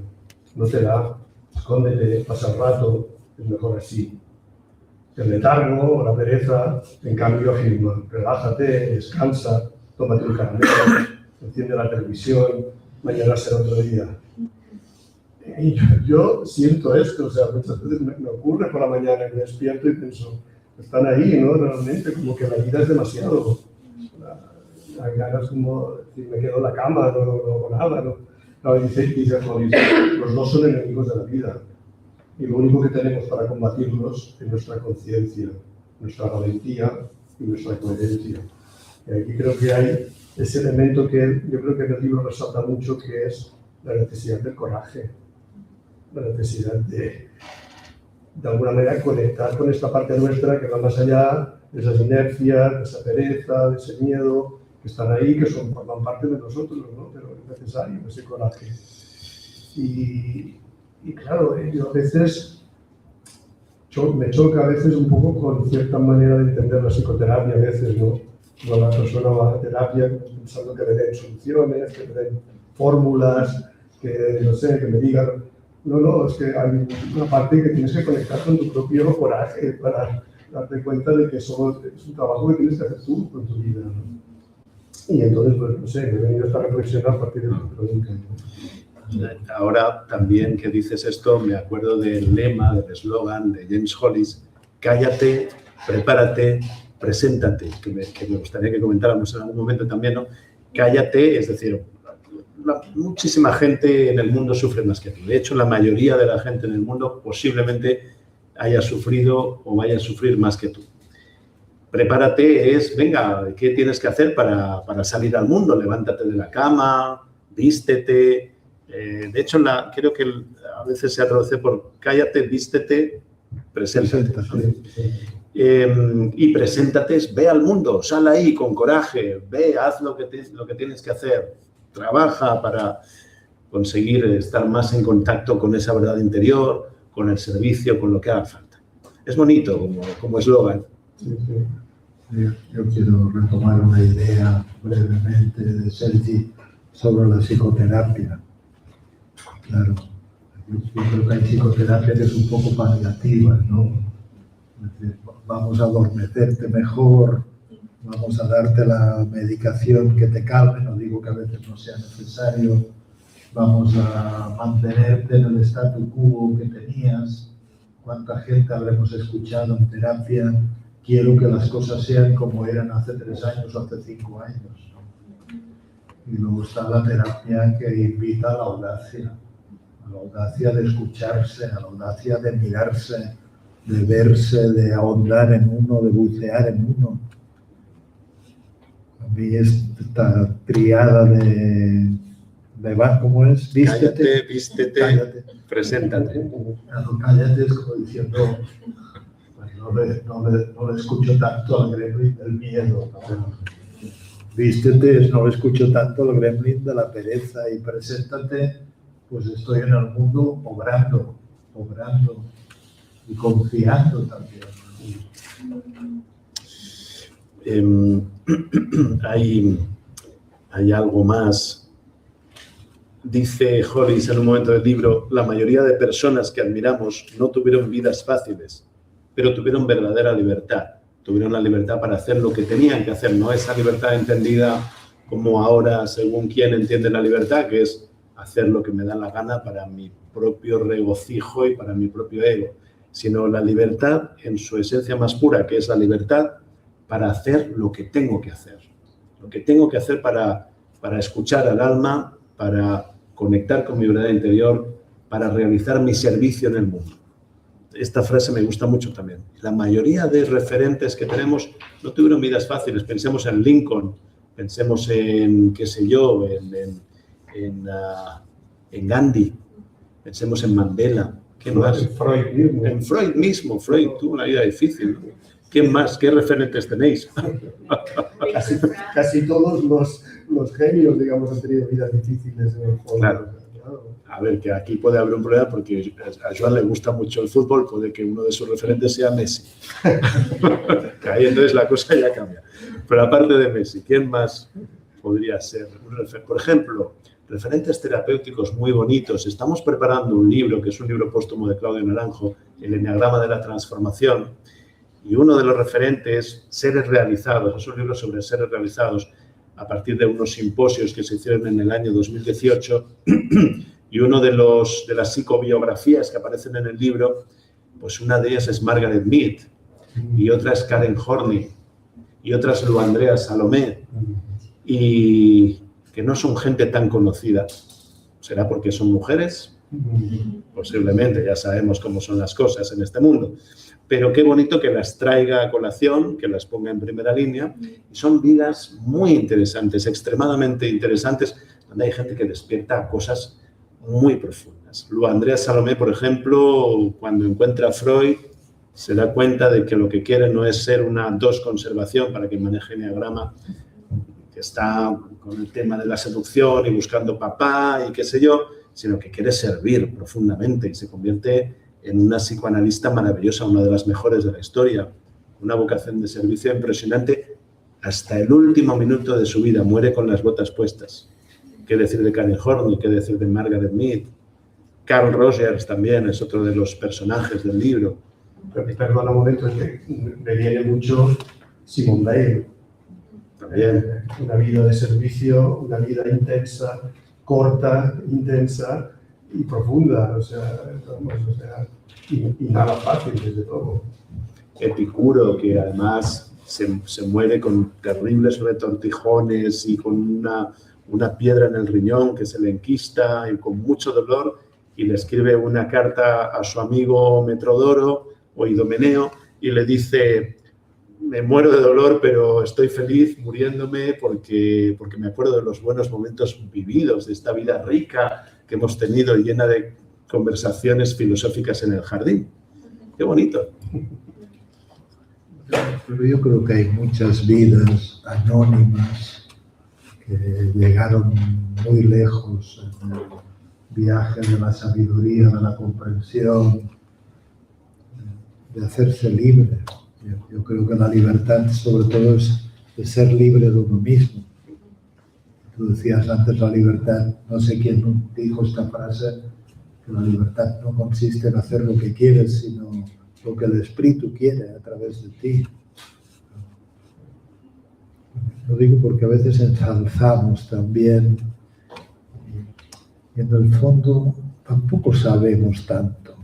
no te da, escóndete, pasa el rato, es mejor así. El letargo o la pereza, en cambio, afirma, relájate, descansa, tómate un caramelo, enciende la televisión, mañana será otro día. Y yo siento esto, o sea, muchas veces me ocurre por la mañana, me despierto y pienso, están ahí, ¿no? Realmente, como que la vida es demasiado. Hay ganas como, si me quedo en la cama, no hago nada, ¿no? Claro, dice Hollis, los dos son enemigos de la vida. Y lo único que tenemos para combatirlos es nuestra conciencia, nuestra valentía y nuestra coherencia. Y aquí creo que hay ese elemento que yo creo que en el libro resalta mucho, que es la necesidad del coraje, la necesidad de alguna manera conectar con esta parte nuestra que va más allá de esas inercias, de esa pereza, de ese miedo, que están ahí, que forman parte de nosotros, ¿no? Pero es necesario ese coraje. Y claro, yo a veces me choca a veces un poco con cierta manera de entender la psicoterapia, a veces, ¿no? Cuando la persona va a terapia pensando que le den soluciones, que le den fórmulas, que no sé, que me digan, no, es que hay una parte que tienes que conectar con tu propio coraje para darte cuenta de que es un trabajo que tienes que hacer tú con tu vida, ¿no? Y entonces, pues, no sé, he venido a esta reflexión a partir de tu pregunta, ¿no? Ahora también que dices esto, me acuerdo del lema, del eslogan de James Hollis, cállate, prepárate, preséntate, que me gustaría que comentáramos en algún momento también, ¿no? Cállate, es decir, muchísima gente en el mundo sufre más que tú. De hecho, la mayoría de la gente en el mundo posiblemente haya sufrido o vaya a sufrir más que tú. Prepárate es, venga, ¿qué tienes que hacer para salir al mundo? Levántate de la cama, vístete. De hecho, creo que a veces se traduce por cállate, vístete, preséntate. Y preséntate es, ve al mundo, sal ahí con coraje, ve, haz lo que tienes que hacer, trabaja para conseguir estar más en contacto con esa verdad interior, con el servicio, con lo que haga falta. Es bonito como eslogan. Sí, sí. Yo quiero retomar una idea brevemente de Sergi sobre la psicoterapia. Claro, yo creo que hay psicoterapia que es un poco paliativa, ¿no? Es decir, vamos a adormecerte mejor, vamos a darte la medicación que te calme, no digo que a veces no sea necesario, vamos a mantenerte en el statu quo que tenías. ¿Cuánta gente habremos escuchado en terapia? Quiero que las cosas sean como eran hace 3 años o hace 5 años. Y luego está la terapia que invita a la audacia de escucharse, a la audacia de mirarse de verse, de ahondar en uno, de bucear en uno. A mí esta triada de ¿cómo es? Vístete, cállate, vístete, cállate. preséntate. Claro, cállate es como diciendo, pues no le escucho tanto al gremlin del miedo, ¿no? Vístete es no le escucho tanto al gremlin de la pereza, y preséntate, pues estoy en el mundo obrando y confiando también. Hay algo más. Dice Hollis en un momento del libro: la mayoría de personas que admiramos no tuvieron vidas fáciles, pero tuvieron verdadera libertad. Tuvieron la libertad para hacer lo que tenían que hacer, no esa libertad entendida como ahora, según quien entiende la libertad, que es hacer lo que me da la gana para mi propio regocijo y para mi propio ego, sino la libertad en su esencia más pura, que es la libertad para hacer lo que tengo que hacer. Lo que tengo que hacer para escuchar al alma, para conectar con mi verdad interior, para realizar mi servicio en el mundo. Esta frase me gusta mucho también. La mayoría de referentes que tenemos no tuvieron vidas fáciles. Pensemos en Lincoln, pensemos en, qué sé yo, en Gandhi, pensemos en Mandela. ¿Quién más? Freud mismo. En Freud mismo. Freud tuvo una vida difícil. ¿Quién más? ¿Qué referentes tenéis? Casi todos los genios, digamos, han tenido vidas difíciles en el fondo. Claro. A ver, que aquí puede haber un problema porque a Joan le gusta mucho el fútbol, puede que uno de sus referentes sea Messi. Ahí entonces la cosa ya cambia. Pero aparte de Messi, ¿quién más podría ser un referente? Por ejemplo, referentes terapéuticos muy bonitos. Estamos preparando un libro, que es un libro póstumo de Claudio Naranjo, El Enneagrama de la Transformación, y uno de los referentes, Seres Realizados. Es un libro sobre seres realizados a partir de unos simposios que se hicieron en el año 2018, y uno de las psicobiografías que aparecen en el libro, pues una de ellas es Margaret Mead, y otra es Karen Horney, y otra es Andrea Salomé, y que no son gente tan conocida. ¿Será porque son mujeres? Posiblemente, ya sabemos cómo son las cosas en este mundo. Pero qué bonito que las traiga a colación, que las ponga en primera línea. Y son vidas muy interesantes, extremadamente interesantes, donde hay gente que despierta cosas muy profundas. Andrea Salomé, por ejemplo, cuando encuentra a Freud, se da cuenta de que lo que quiere no es ser una conservación para que maneje enneagrama, que está con el tema de la seducción y buscando papá y qué sé yo, sino que quiere servir profundamente y se convierte en una psicoanalista maravillosa, una de las mejores de la historia, una vocación de servicio impresionante hasta el último minuto de su vida, muere con las botas puestas. ¿Qué decir de Karen Horney? ¿Qué decir de Margaret Mead? Carl Rogers también es otro de los personajes del libro. Perdona un momento, es que me viene mucho Simone Weil. También. Una vida de servicio, una vida intensa, corta, intensa y profunda, y nada fácil, desde todo. Epicuro, que además se muere con terribles retortijones y con una piedra en el riñón que se le enquista y con mucho dolor, y le escribe una carta a su amigo Metrodoro o Idomeneo y le dice: me muero de dolor, pero estoy feliz muriéndome porque me acuerdo de los buenos momentos vividos, de esta vida rica que hemos tenido llena de conversaciones filosóficas en el jardín. ¡Qué bonito! Pero yo creo que hay muchas vidas anónimas que llegaron muy lejos en el viaje de la sabiduría, de la comprensión, de hacerse libre. Yo creo que la libertad, sobre todo, es de ser libre de uno mismo. Tú decías antes la libertad, no sé quién dijo esta frase, que la libertad no consiste en hacer lo que quieres, sino lo que el espíritu quiere a través de ti. Lo digo porque a veces ensalzamos también y en el fondo tampoco sabemos tanto.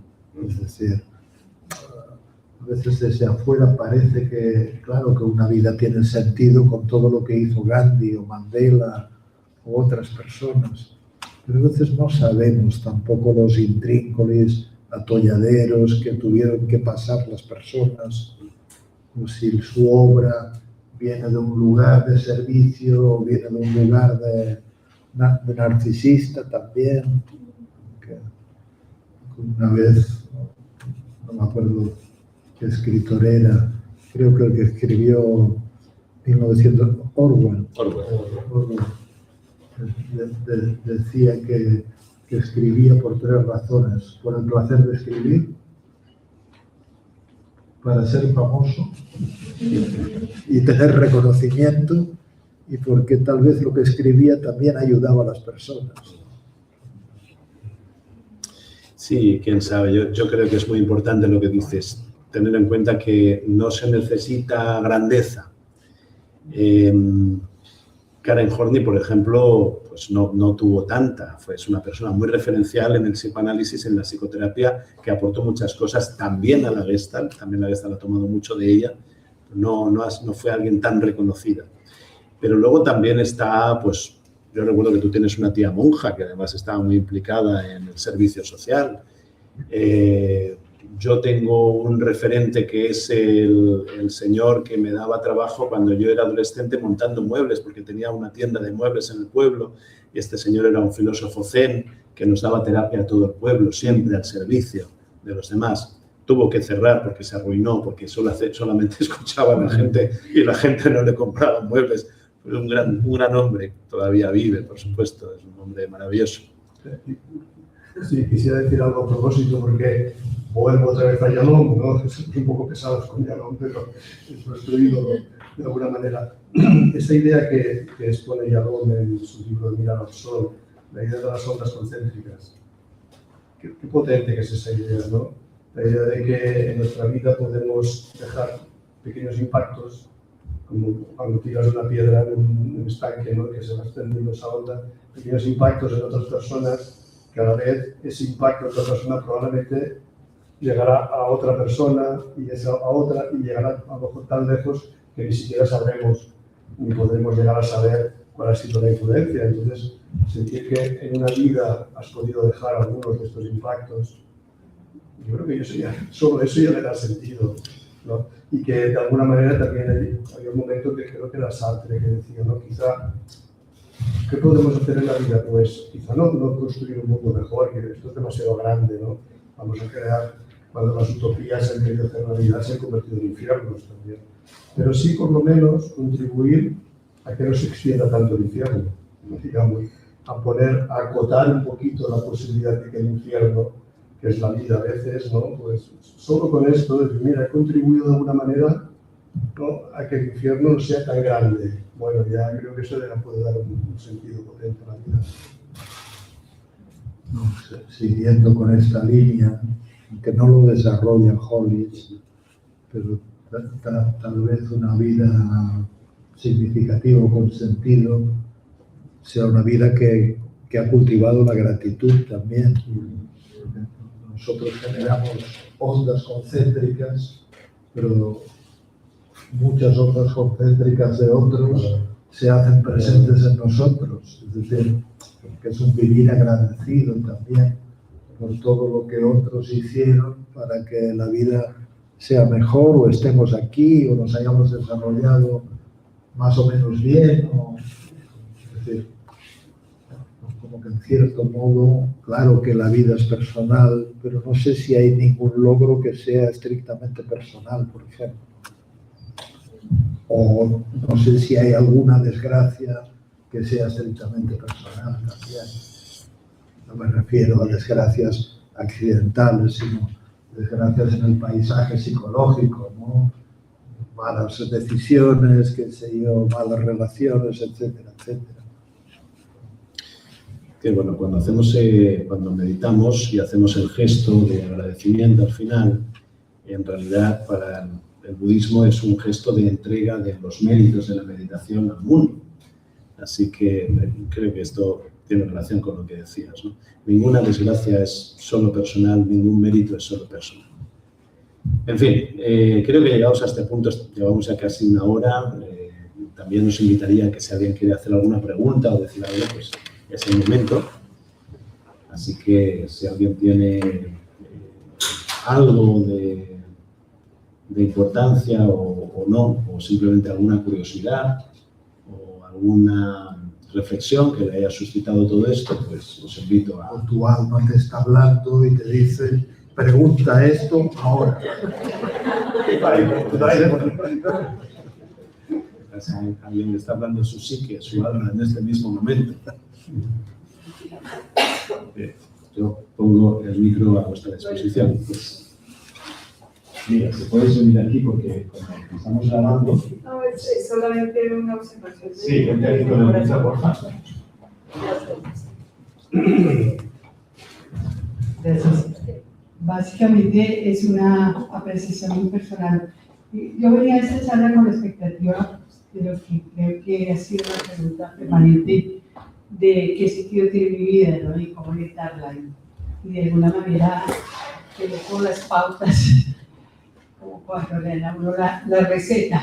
Es decir, a veces desde afuera parece que, claro, que una vida tiene sentido con todo lo que hizo Gandhi o Mandela o otras personas, pero a veces no sabemos tampoco los intrínculos atolladeros que tuvieron que pasar las personas, como si su obra viene de un lugar de servicio o viene de un lugar de narcisista también. Que una vez, no me acuerdo qué escritor era, creo que el que escribió 1900, Orwell, decía que escribía por 3 razones: por el placer de escribir, para ser famoso y tener reconocimiento, y porque tal vez lo que escribía también ayudaba a las personas. Sí, quién sabe. Yo creo que es muy importante lo que dices, tener en cuenta que no se necesita grandeza. Karen Horney, por ejemplo, pues no tuvo tanta. Es una persona muy referencial en el psicoanálisis, en la psicoterapia, que aportó muchas cosas también a la Gestalt. También la Gestalt ha tomado mucho de ella. No fue alguien tan reconocida. Pero luego también está, pues, yo recuerdo que tú tienes una tía monja que además estaba muy implicada en el servicio social. Yo tengo un referente que es el señor que me daba trabajo cuando yo era adolescente montando muebles, porque tenía una tienda de muebles en el pueblo, y este señor era un filósofo zen que nos daba terapia a todo el pueblo, siempre al servicio de los demás. Tuvo que cerrar porque se arruinó, porque solamente escuchaba a la gente y la gente no le compraba muebles. Fue un gran hombre, todavía vive, por supuesto, es un hombre maravilloso. Sí, quisiera decir algo a propósito, porque vuelvo otra vez a Yalom, ¿no? Estoy un poco pesados con Yalom, pero es nuestro ídolo de alguna manera. Esa idea que expone Yalom en su libro Mirar al Sol, la idea de las ondas concéntricas, qué potente que es esa idea, ¿no? La idea de que en nuestra vida podemos dejar pequeños impactos, como cuando tiras una piedra en un estanque, ¿no? Que se va extendiendo esa onda, pequeños impactos en otras personas, que a la vez ese impacto en otra persona probablemente llegará a otra persona y esa a otra, y llegará a lo mejor tan lejos que ni siquiera sabremos ni podremos llegar a saber cuál ha sido la influencia. Entonces, sentir que en una vida has podido dejar algunos de estos impactos, yo creo que solo eso ya le da sentido, ¿no? Y que de alguna manera también había un momento que creo que era Sartre que decía, ¿no? Quizá, ¿qué podemos hacer en la vida? Pues quizá no construir un mundo mejor, que esto es demasiado grande, ¿no? Vamos a crear, cuando las utopías han querido hacer realidad se han convertido en infiernos también. Pero sí, por lo menos, contribuir a que no se extienda tanto el infierno, ¿no? Digamos, a acotar un poquito la posibilidad de que el infierno, que es la vida a veces, ¿no? Pues solo con esto, decir, mira, he contribuido de alguna manera, ¿no? A que el infierno no sea tan grande. Bueno, ya creo que eso le puede dar un sentido potente a la vida. No sé, siguiendo con esta línea, que no lo desarrolla Hollis, pero tal vez una vida significativa o con sentido sea una vida que ha cultivado la gratitud también. Nosotros generamos ondas concéntricas, pero muchas ondas concéntricas de otros se hacen presentes en nosotros. Es decir, que es un vivir agradecido también por todo lo que otros hicieron para que la vida sea mejor, o estemos aquí, o nos hayamos desarrollado más o menos bien. Es decir, como que en cierto modo, claro que la vida es personal, pero no sé si hay ningún logro que sea estrictamente personal, por ejemplo. O no sé si hay alguna desgracia que sea estrictamente personal también. No me refiero a desgracias accidentales, sino desgracias en el paisaje psicológico, ¿no? Malas decisiones, qué sé yo, malas relaciones, etcétera, etcétera. Que bueno, cuando meditamos y hacemos el gesto de agradecimiento al final, en realidad para el budismo es un gesto de entrega de los méritos de la meditación al mundo. Así que creo que esto tiene relación con lo que decías, ¿no? Ninguna desgracia es solo personal, ningún mérito es solo personal. En fin, creo que llegados a este punto, llevamos ya casi una hora. También os invitaría a que si alguien quiere hacer alguna pregunta o decir algo, pues es el momento. Así que si alguien tiene algo de importancia o no, o simplemente alguna curiosidad o alguna reflexión que le haya suscitado todo esto, pues os invito a... O tu alma te está hablando y te dice, pregunta esto ahora. Alguien le está hablando su psique, su alma en este mismo momento. Yo pongo el micro a vuestra disposición. Mira, se puede subir aquí porque como estamos grabando... No, es solamente una observación. Sí, vente aquí con el micro, por favor. Gracias. Básicamente es una apreciación muy personal. Yo venía a esta charla con la expectativa de lo que creo que ha sido una pregunta permanente de qué sentido tiene mi vida, ¿no? Y cómo orientarla. Y de alguna manera tener como las pautas, como cuando le dan a uno la receta.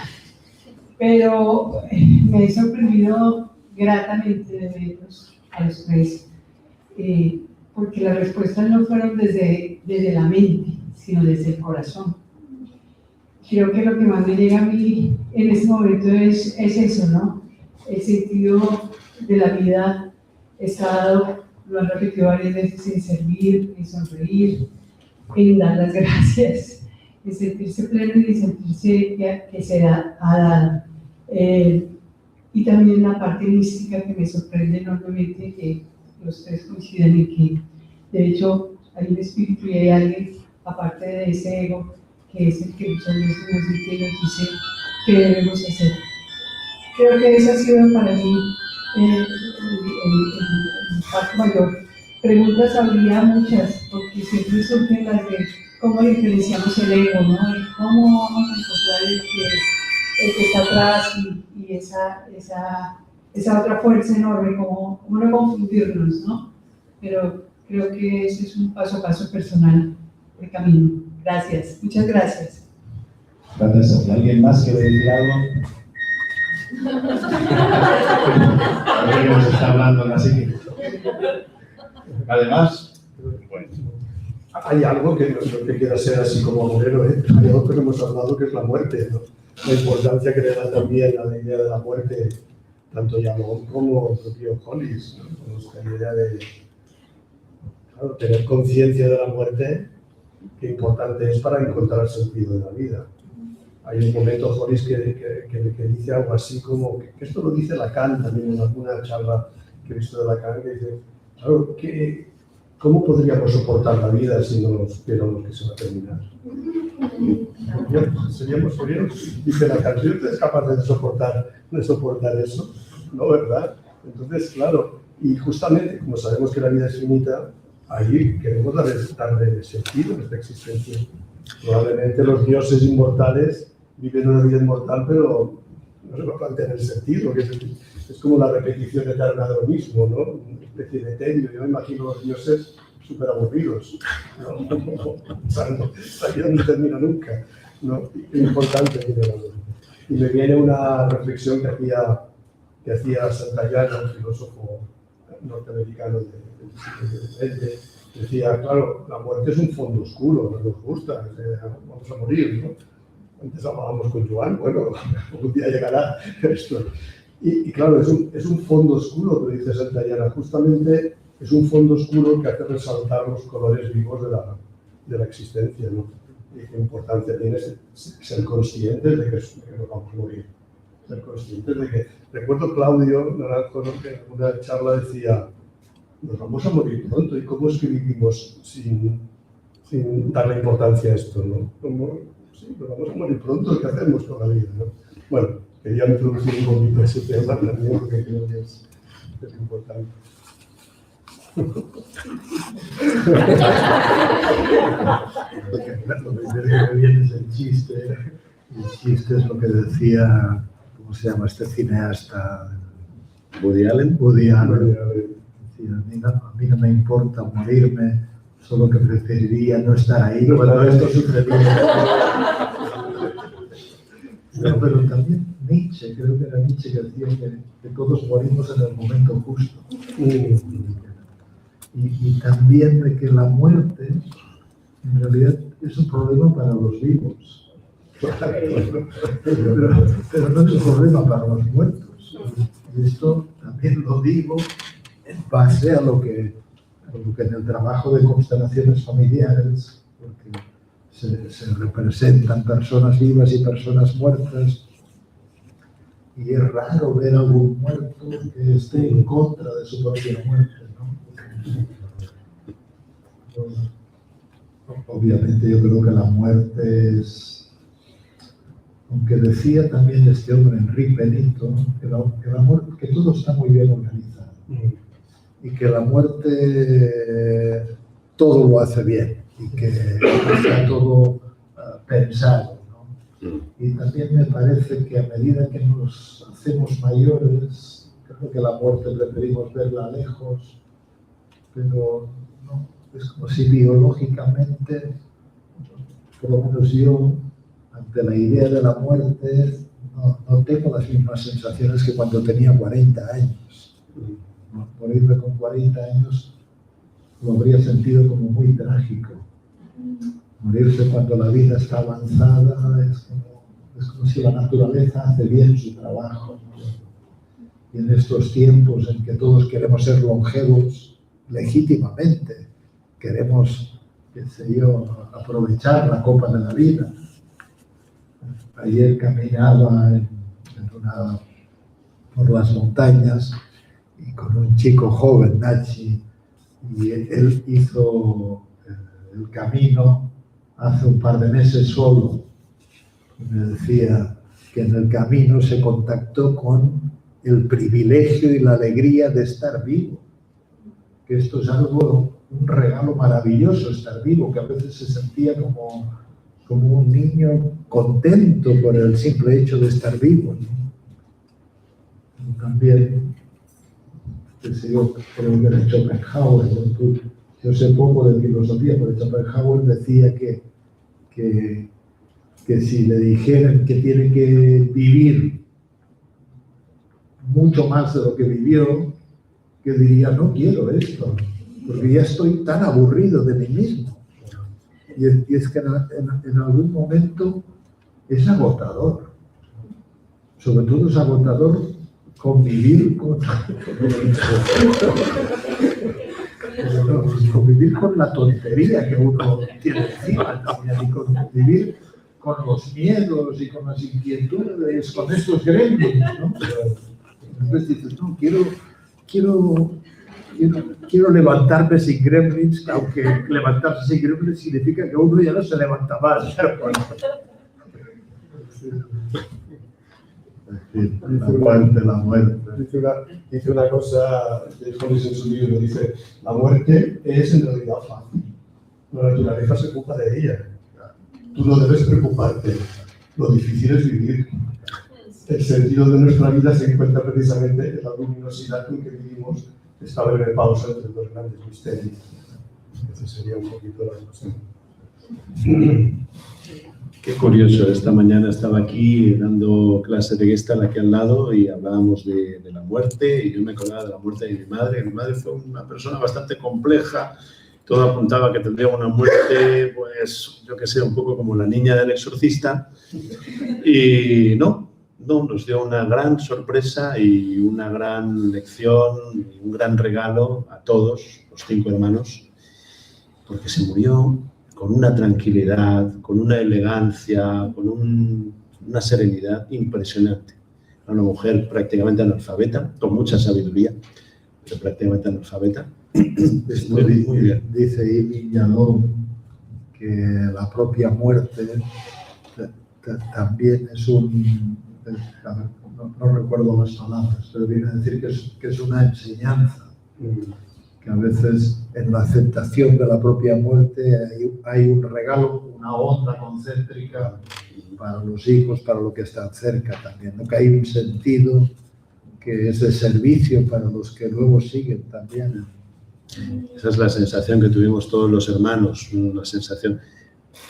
Pero me he sorprendido gratamente de verlos a los tres, porque las respuestas no fueron desde la mente, sino desde el corazón. Creo que lo que más me llega a mí en este momento es eso, ¿no? El sentido de la vida está dado, lo han repetido varias veces, en servir, en sonreír, en dar las gracias, en sentirse pleno y sentirse que se ha dado. Y también la parte mística que me sorprende enormemente, que los tres coinciden en que, de hecho, hay un espíritu y hay alguien, aparte de ese ego, que es el que muchas veces nos dice y nos dice qué debemos hacer. Creo que ese ha sido para mí el impacto mayor. Preguntas habría muchas, porque siempre surgen las de cómo diferenciamos el ego, ¿no? Y cómo vamos a encontrar el que está atrás y esa otra fuerza enorme, cómo no confundirnos, ¿no? Pero creo que ese es un paso a paso personal de camino. Gracias, muchas gracias. Gracias. ¿Alguien más quiere decir algo? Alguien nos está hablando, así que... Además, bueno. Hay algo que no te quiera ser así como agorero, ¿eh? Hay algo que no hemos hablado que es la muerte, ¿no? La importancia que le da también a la idea de la muerte, tanto Yamón como el propio Hollis, ¿no? Esta idea de claro, tener conciencia de la muerte, qué importante es para encontrar el sentido de la vida. Hay un momento, Hollis, que dice algo así como, que esto lo dice Lacan también en alguna charla que he visto de Lacan, que dice, claro, ¿cómo podríamos soportar la vida si no nos viéramos que se va a terminar? Seríamos, dice Lacan, si usted es capaz de soportar eso, ¿no, verdad? Entonces, claro, y justamente como sabemos que la vida es finita, ahí queremos darle sentido a esta existencia. Probablemente los dioses inmortales viven una vida inmortal, pero no se va a plantear el sentido, que es como la repetición eterna de lo mismo, ¿no? Una especie de tedio. Yo me imagino los dioses súper aburridos, ¿no? La vida no termina nunca, ¿no? Qué importante tiene la vida. Y me viene una reflexión que hacía Santayana, un filósofo norteamericano de decía, claro, la muerte es un fondo oscuro, no nos gusta, vamos a morir, ¿no? Antes hablábamos con Joan, bueno, un día llegará esto. Y claro, es un fondo oscuro, que dice Santayana, justamente es un fondo oscuro que hace resaltar los colores vivos de la existencia, ¿no? Y qué importancia tiene ser conscientes de que nos vamos a morir. Ser conscientes de que... Recuerdo Claudio Naranjo, ¿no? Que en una charla decía, nos vamos a morir pronto, ¿y cómo es que vivimos sin darle importancia a esto, ¿no? Sí, nos vamos a morir pronto, ¿qué hacemos con la vida, no? Bueno, quería introducir un poquito ese tema también, porque creo que es importante. Lo primero que me viene es el chiste. El chiste es lo que decía, ¿cómo se llama este cineasta? Woody Allen. Woody Allen. Decía, a mí no me importa morirme, solo que preferiría no estar ahí cuando esto sucedía. No, pero también Nietzsche, creo que era Nietzsche que decía que todos morimos en el momento justo. Y también de que la muerte en realidad es un problema para los vivos. Pero no es un problema para los muertos. Y esto también lo digo en base a lo que en el trabajo de constelaciones familiares, porque se representan personas vivas y personas muertas, y es raro ver a algún muerto que esté en contra de su propia muerte, ¿no? Obviamente yo creo que la muerte es, aunque decía también este hombre Enrique Benito, que la muerte, que todo está muy bien organizado y que la muerte todo lo hace bien y que está todo pensado, ¿no? Y también me parece que a medida que nos hacemos mayores, creo que la muerte preferimos verla lejos, pero no, es como si biológicamente, por lo menos yo, ante la idea de la muerte, no tengo las mismas sensaciones que cuando tenía 40 años. Morirme con 40 años lo habría sentido como muy trágico. Morirse cuando la vida está avanzada es como si la naturaleza hace bien su trabajo, ¿no? Y en estos tiempos en que todos queremos ser longevos legítimamente, queremos, qué sé yo, aprovechar la copa de la vida. Ayer caminaba por las montañas y con un chico joven, Nachi, y él hizo el camino hace un par de meses solo. Y me decía que en el camino se contactó con el privilegio y la alegría de estar vivo. Que esto es algo, un regalo maravilloso, estar vivo, que a veces se sentía como un niño contento por el simple hecho de estar vivo, ¿no? Y también, yo creo que era Schopenhauer, ¿no? Yo sé poco de filosofía, pero Schopenhauer decía que si le dijeran que tiene que vivir mucho más de lo que vivió, que diría, no quiero esto, porque ya estoy tan aburrido de mí mismo. Y es que en algún momento es agotador. Sobre todo es agotador convivir convivir con la tontería que uno tiene encima, y convivir con los miedos y con las inquietudes, con estos gremios, ¿no? Entonces dices, no, quiero levantarme sin gremlins, aunque levantarse sin gremlins significa que uno ya no se levanta más. La muerte. Dice una cosa de Hollis en su libro, dice, la muerte es en realidad fácil. La naturaleza se ocupa de ella. Tú no debes preocuparte. Lo difícil es vivir. El sentido de nuestra vida se encuentra precisamente en la luminosidad con que vivimos esta breve pausa entre dos grandes misterios. Esa sería un poquito la cosa. Qué curioso, esta mañana estaba aquí dando clase de Gestalt aquí al lado y hablábamos de la muerte y yo me acordaba de la muerte de mi madre. Mi madre fue una persona bastante compleja, todo apuntaba que tendría una muerte, pues yo que sé, un poco como la niña del exorcista y no, nos dio una gran sorpresa y una gran lección, un gran regalo a todos, los 5 hermanos, porque se murió con una tranquilidad, con una elegancia, con una serenidad impresionante. Era una mujer prácticamente analfabeta, con mucha sabiduría, pero prácticamente analfabeta. Muy bien. Dice Yves Vigneron que la propia muerte también es no recuerdo las palabras, pero viene a decir que es una enseñanza. Que a veces en la aceptación de la propia muerte hay un regalo, una onda concéntrica para los hijos, para lo que está cerca también, ¿no? Que hay un sentido que es de servicio para los que luego siguen también. Esa es la sensación que tuvimos todos los hermanos, una sensación,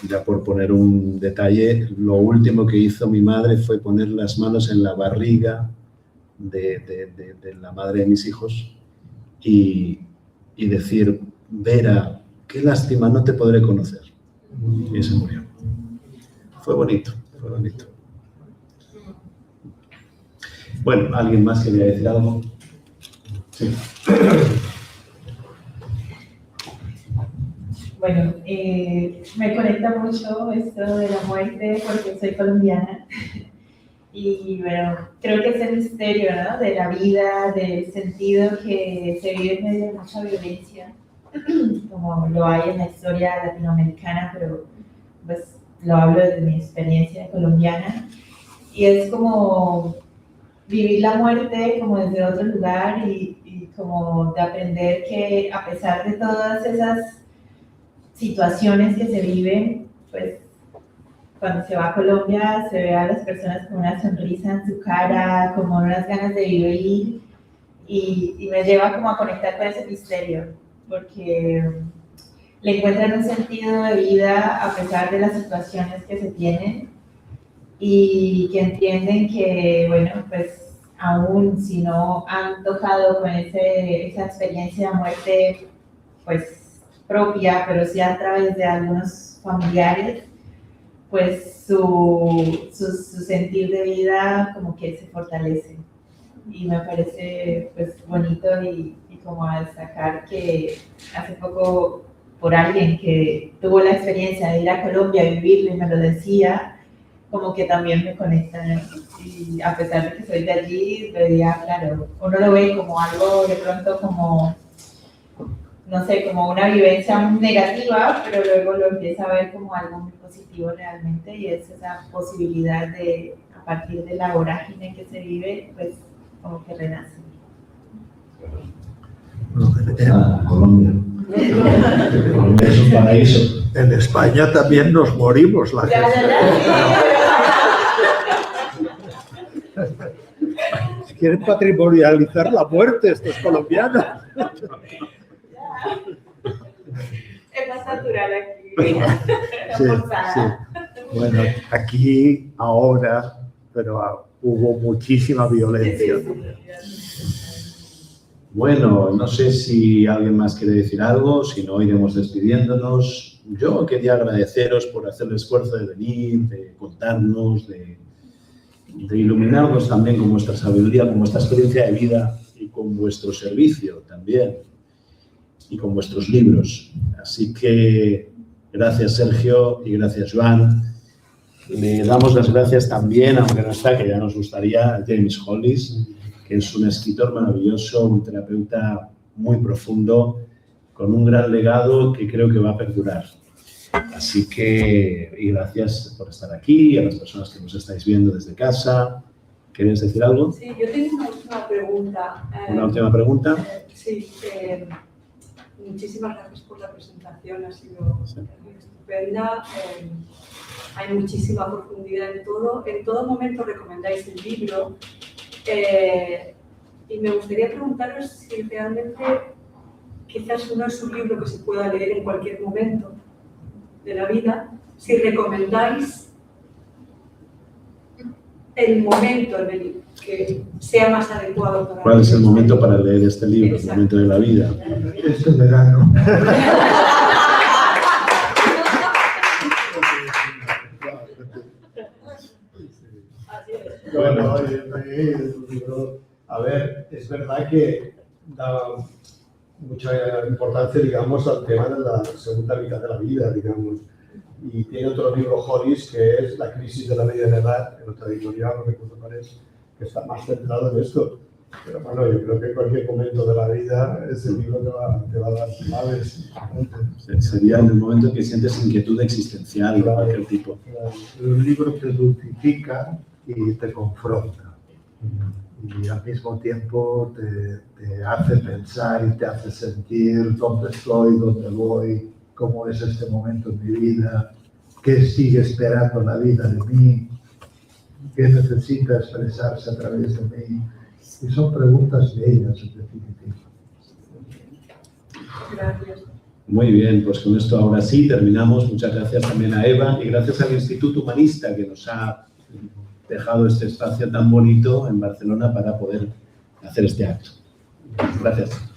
ya por poner un detalle, lo último que hizo mi madre fue poner las manos en la barriga de la madre de mis hijos y decir, Vera, qué lástima, no te podré conocer. y se murió. Fue bonito, fue bonito. Bueno, ¿alguien más quería decir algo? Sí. Bueno, me conecta mucho esto de la muerte porque soy colombiana y bueno, creo que es el misterio, ¿no? De la vida, del sentido que se vive en medio de mucha violencia, como lo hay en la historia latinoamericana, pero pues lo hablo desde mi experiencia colombiana, y es como vivir la muerte como desde otro lugar y como de aprender que a pesar de todas esas situaciones que se viven, pues cuando se va a Colombia se ve a las personas con una sonrisa en su cara, como unas ganas de vivir, y me lleva como a conectar con ese misterio, porque le encuentran un sentido de vida a pesar de las situaciones que se tienen, y que entienden que, bueno, pues aún si no han tocado con esa experiencia de muerte, pues propia, pero sí a través de algunos familiares, pues su sentir de vida como que se fortalece. Y me parece pues bonito y como a destacar que hace poco por alguien que tuvo la experiencia de ir a Colombia a vivirlo y me lo decía, como que también me conecta, ¿no? Y a pesar de que soy de allí, veía, claro, uno lo ve como algo de pronto como, no sé, como una vivencia negativa, pero luego lo empieza a ver como algo muy positivo realmente, y es esa posibilidad de, a partir de la vorágine que se vive, pues como que renace. Colombia. Colombia es un paraíso. En España también nos morimos la gente. Si quieren patrimonializar la muerte estos colombianos. Es más natural aquí. Sí, sí. Bueno, aquí ahora, pero hubo muchísima violencia. Bueno, no sé si alguien más quiere decir algo, si no iremos despidiéndonos. Yo quería agradeceros por hacer el esfuerzo de venir, de contarnos, de iluminarnos también con vuestra sabiduría, con vuestra experiencia de vida y con vuestro servicio también, y con vuestros libros. Así que gracias Sergio y gracias Joan. Le damos las gracias también, aunque no está, que ya nos gustaría, a James Hollis, que es un escritor maravilloso, un terapeuta muy profundo, con un gran legado que creo que va a perdurar. Así que, y gracias por estar aquí, a las personas que nos estáis viendo desde casa. ¿Queréis decir algo? Sí, yo tengo una última pregunta. ¿Una última pregunta? Sí, muchísimas gracias por la presentación, ha sido estupenda. Hay muchísima profundidad en todo. En todo momento recomendáis el libro. Y me gustaría preguntaros si realmente quizás no es un libro que se pueda leer en cualquier momento de la vida, si recomendáis el momento en el que sea más adecuado para... ¿Cuál es el momento para leer este libro? El momento de la vida. Este verano. Bueno, el libro, a ver, es verdad que da mucha importancia, digamos, al tema de la segunda mitad de la vida, digamos. Y tiene otro libro, Hollis, que es La crisis de la mediana edad, en otra editorial, no recuerdo cuál es, que está más centrado en esto. Pero bueno, yo creo que en cualquier momento de la vida ese libro te va a dar claves. Sería en el momento en que sientes inquietud existencial de cualquier tipo. Un libro te dulcifica y te confronta. Y al mismo tiempo te hace pensar y te hace sentir dónde estoy, dónde voy, cómo es este momento en mi vida, qué sigue esperando la vida de mí, qué necesita expresarse a través de mí. Y son preguntas bellas, en definitiva. Gracias. Muy bien, pues con esto ahora sí terminamos. Muchas gracias también a Eva y gracias al Instituto Humanista que nos ha dejado este espacio tan bonito en Barcelona para poder hacer este acto. Gracias.